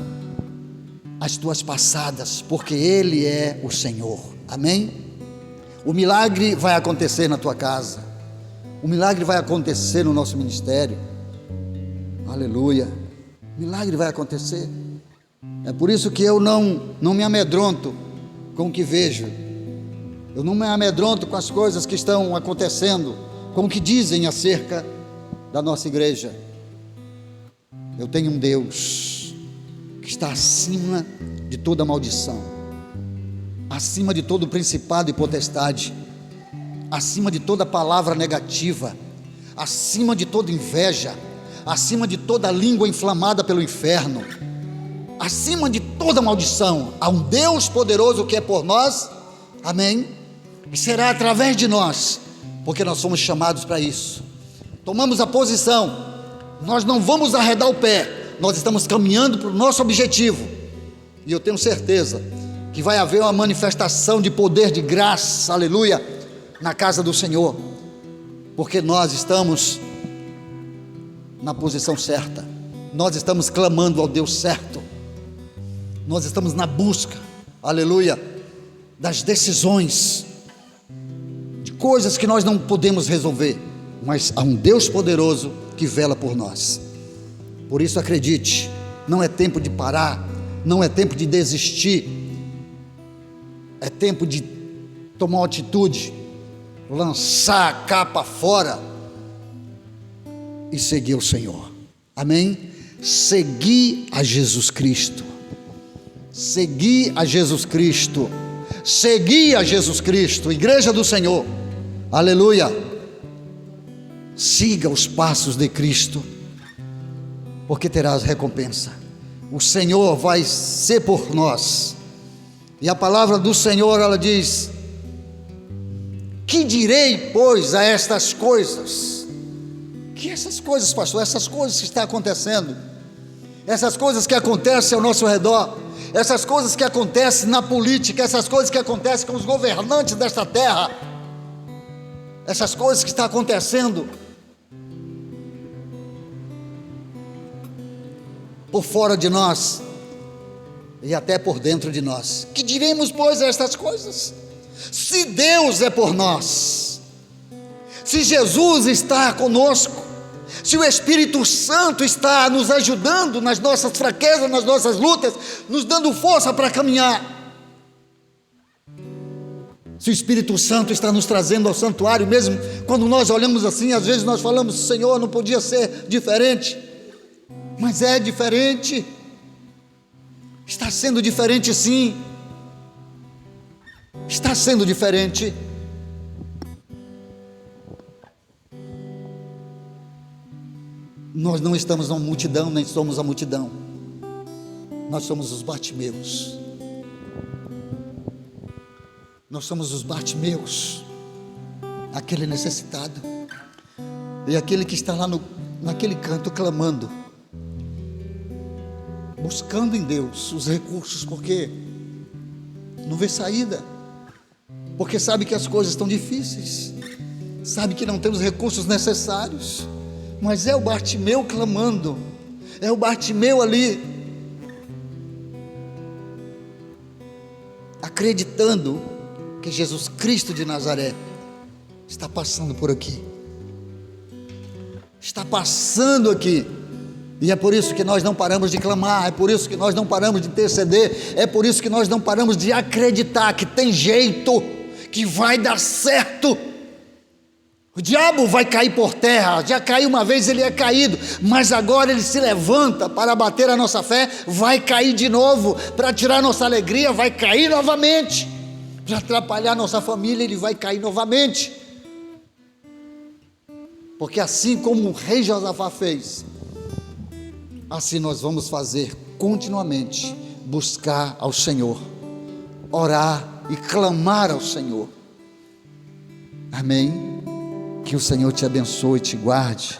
as tuas passadas, porque Ele é o Senhor, amém? O milagre vai acontecer na tua casa, o milagre vai acontecer no nosso ministério, aleluia. Milagre vai acontecer. É por isso que eu não me amedronto com o que vejo, eu não me amedronto com as coisas que estão acontecendo, com o que dizem acerca da nossa igreja. Eu tenho um Deus que está acima de toda maldição, acima de todo principado e potestade, acima de toda palavra negativa, acima de toda inveja, acima de toda língua inflamada pelo inferno, acima de toda maldição. Há um Deus poderoso que é por nós, amém? E será através de nós, porque nós somos chamados para isso. Tomamos a posição, nós não vamos arredar o pé, nós estamos caminhando para o nosso objetivo, e eu tenho certeza que vai haver uma manifestação de poder, de graça, aleluia, na casa do Senhor, porque nós estamos na posição certa, nós estamos clamando ao Deus certo, nós estamos na busca, aleluia, das decisões, de coisas que nós não podemos resolver, mas há um Deus poderoso que vela por nós. Por isso acredite, não é tempo de parar, não é tempo de desistir, é tempo de tomar uma atitude, lançar a capa fora e seguir o Senhor, amém? Seguir a Jesus Cristo, seguir a Jesus Cristo, seguir a Jesus Cristo, igreja do Senhor, aleluia. Siga os passos de Cristo, porque terás recompensa. O Senhor vai ser por nós, e a palavra do Senhor, ela diz: que direi, pois, a estas coisas? Que essas coisas, pastor, essas coisas que estão acontecendo, essas coisas que acontecem ao nosso redor, essas coisas que acontecem na política, essas coisas que acontecem com os governantes desta terra, essas coisas que estão acontecendo por fora de nós e até por dentro de nós. Que diremos, pois, a estas coisas? Se Deus é por nós, se Jesus está conosco, se o Espírito Santo está nos ajudando nas nossas fraquezas, nas nossas lutas, nos dando força para caminhar, se o Espírito Santo está nos trazendo ao santuário, mesmo quando nós olhamos assim, às vezes nós falamos: Senhor, não podia ser diferente, mas é diferente, está sendo diferente sim, está sendo diferente. Nós não estamos na multidão, nem somos a multidão, nós somos os Bartimeus, nós somos os Bartimeus, aquele necessitado, e aquele que está lá naquele canto clamando, buscando em Deus os recursos, porque não vê saída, porque sabe que as coisas estão difíceis, sabe que não temos recursos necessários, mas é o Bartimeu clamando, é o Bartimeu ali, acreditando que Jesus Cristo de Nazaré está passando por aqui, está passando aqui, e é por isso que nós não paramos de clamar, é por isso que nós não paramos de interceder, é por isso que nós não paramos de acreditar que tem jeito, que vai dar certo. O diabo vai cair por terra, já caiu uma vez, ele é caído, mas agora ele se levanta para bater a nossa fé, vai cair de novo, para tirar nossa alegria, vai cair novamente, para atrapalhar nossa família, ele vai cair novamente, porque assim como o rei Josafá fez, assim nós vamos fazer continuamente, buscar ao Senhor, orar e clamar ao Senhor. Amém? Que o Senhor te abençoe e te guarde,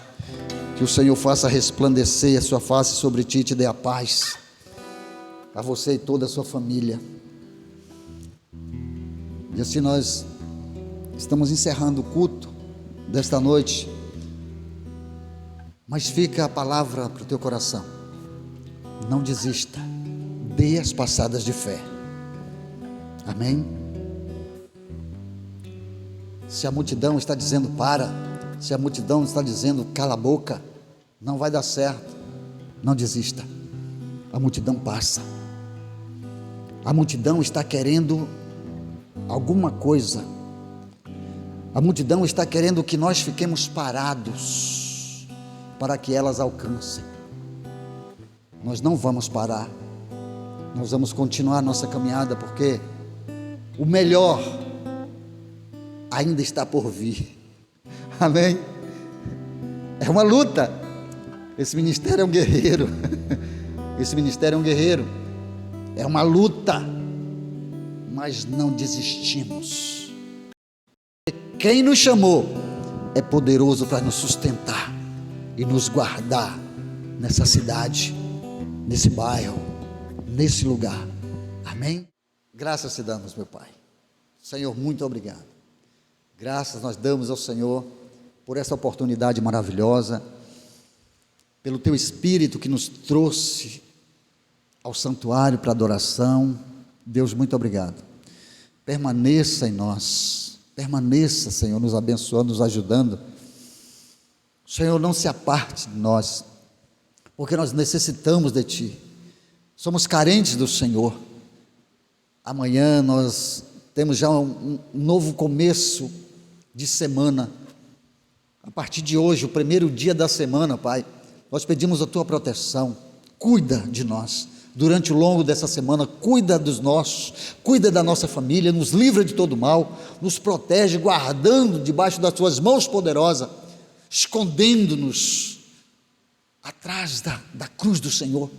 que o Senhor faça resplandecer a sua face sobre ti e te dê a paz, a você e toda a sua família. E assim nós estamos encerrando o culto desta noite, mas fica a palavra para o teu coração: não desista, dê as passadas de fé. Amém? Se a multidão está dizendo para, se a multidão está dizendo cala a boca, não vai dar certo, não desista, a multidão passa, a multidão está querendo alguma coisa, a multidão está querendo que nós fiquemos parados, para que elas alcancem. Nós não vamos parar, nós vamos continuar nossa caminhada, porque o melhor ainda está por vir. Amém? É uma luta. Esse ministério é um guerreiro. Esse ministério é um guerreiro. É uma luta. Mas não desistimos. Quem nos chamou é poderoso para nos sustentar e nos guardar nessa cidade, nesse bairro, nesse lugar. Amém? Graças te damos, meu Pai. Senhor, muito obrigado. Graças nós damos ao Senhor por essa oportunidade maravilhosa, pelo Teu Espírito que nos trouxe ao santuário para adoração. Deus, muito obrigado. Permaneça em nós, permaneça, Senhor, nos abençoando, nos ajudando. Senhor, não se aparte de nós, porque nós necessitamos de Ti, somos carentes do Senhor. Amanhã nós temos já um novo começo de semana. A partir de hoje, o primeiro dia da semana, Pai, nós pedimos a Tua proteção. Cuida de nós durante o longo dessa semana, cuida dos nossos, cuida da nossa família, nos livra de todo mal, nos protege, guardando debaixo das Tuas mãos poderosas, escondendo-nos atrás da cruz do Senhor,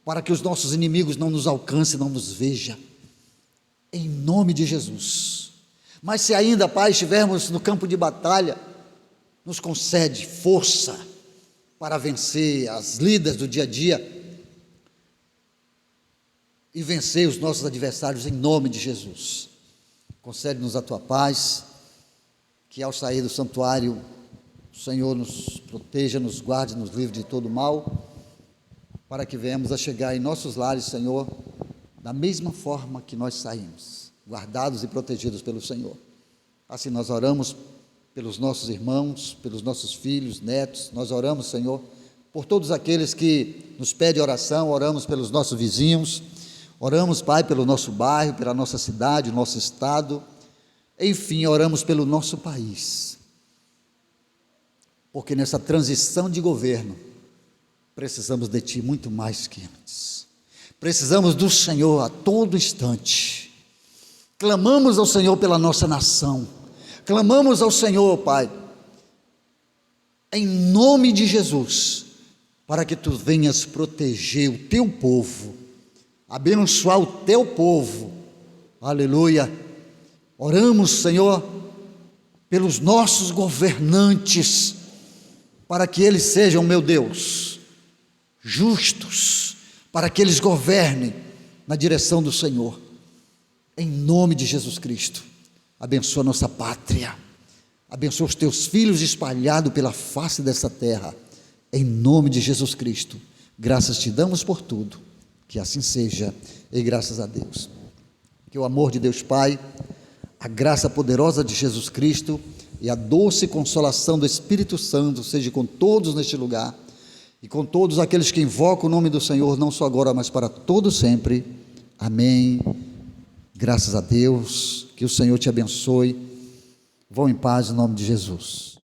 para que os nossos inimigos não nos alcancem, não nos vejam, em nome de Jesus. Mas se ainda, Pai, estivermos no campo de batalha, nos concede força para vencer as lidas do dia a dia e vencer os nossos adversários em nome de Jesus. Concede-nos a tua paz, que ao sair do santuário, o Senhor nos proteja, nos guarde, nos livre de todo mal, para que venhamos a chegar em nossos lares, Senhor, da mesma forma que nós saímos, guardados e protegidos pelo Senhor. Assim nós oramos pelos nossos irmãos, pelos nossos filhos, netos, nós oramos, Senhor, por todos aqueles que nos pedem oração, oramos pelos nossos vizinhos, oramos, Pai, pelo nosso bairro, pela nossa cidade, nosso estado, enfim, oramos pelo nosso país, porque nessa transição de governo, precisamos de Ti muito mais que antes, precisamos do Senhor a todo instante, clamamos ao Senhor pela nossa nação, clamamos ao Senhor, Pai, em nome de Jesus, para que Tu venhas proteger o Teu povo, abençoar o Teu povo, aleluia. Oramos, Senhor, pelos nossos governantes, para que eles sejam, meu Deus, justos, para que eles governem na direção do Senhor, em nome de Jesus Cristo. Abençoa a nossa pátria, abençoa os Teus filhos espalhados pela face dessa terra, em nome de Jesus Cristo. Graças Te damos por tudo, que assim seja, e graças a Deus. Que o amor de Deus Pai, a graça poderosa de Jesus Cristo e a doce consolação do Espírito Santo seja com todos neste lugar e com todos aqueles que invocam o nome do Senhor, não só agora, mas para todo sempre. Amém. Graças a Deus, que o Senhor te abençoe. Vão em paz em nome de Jesus.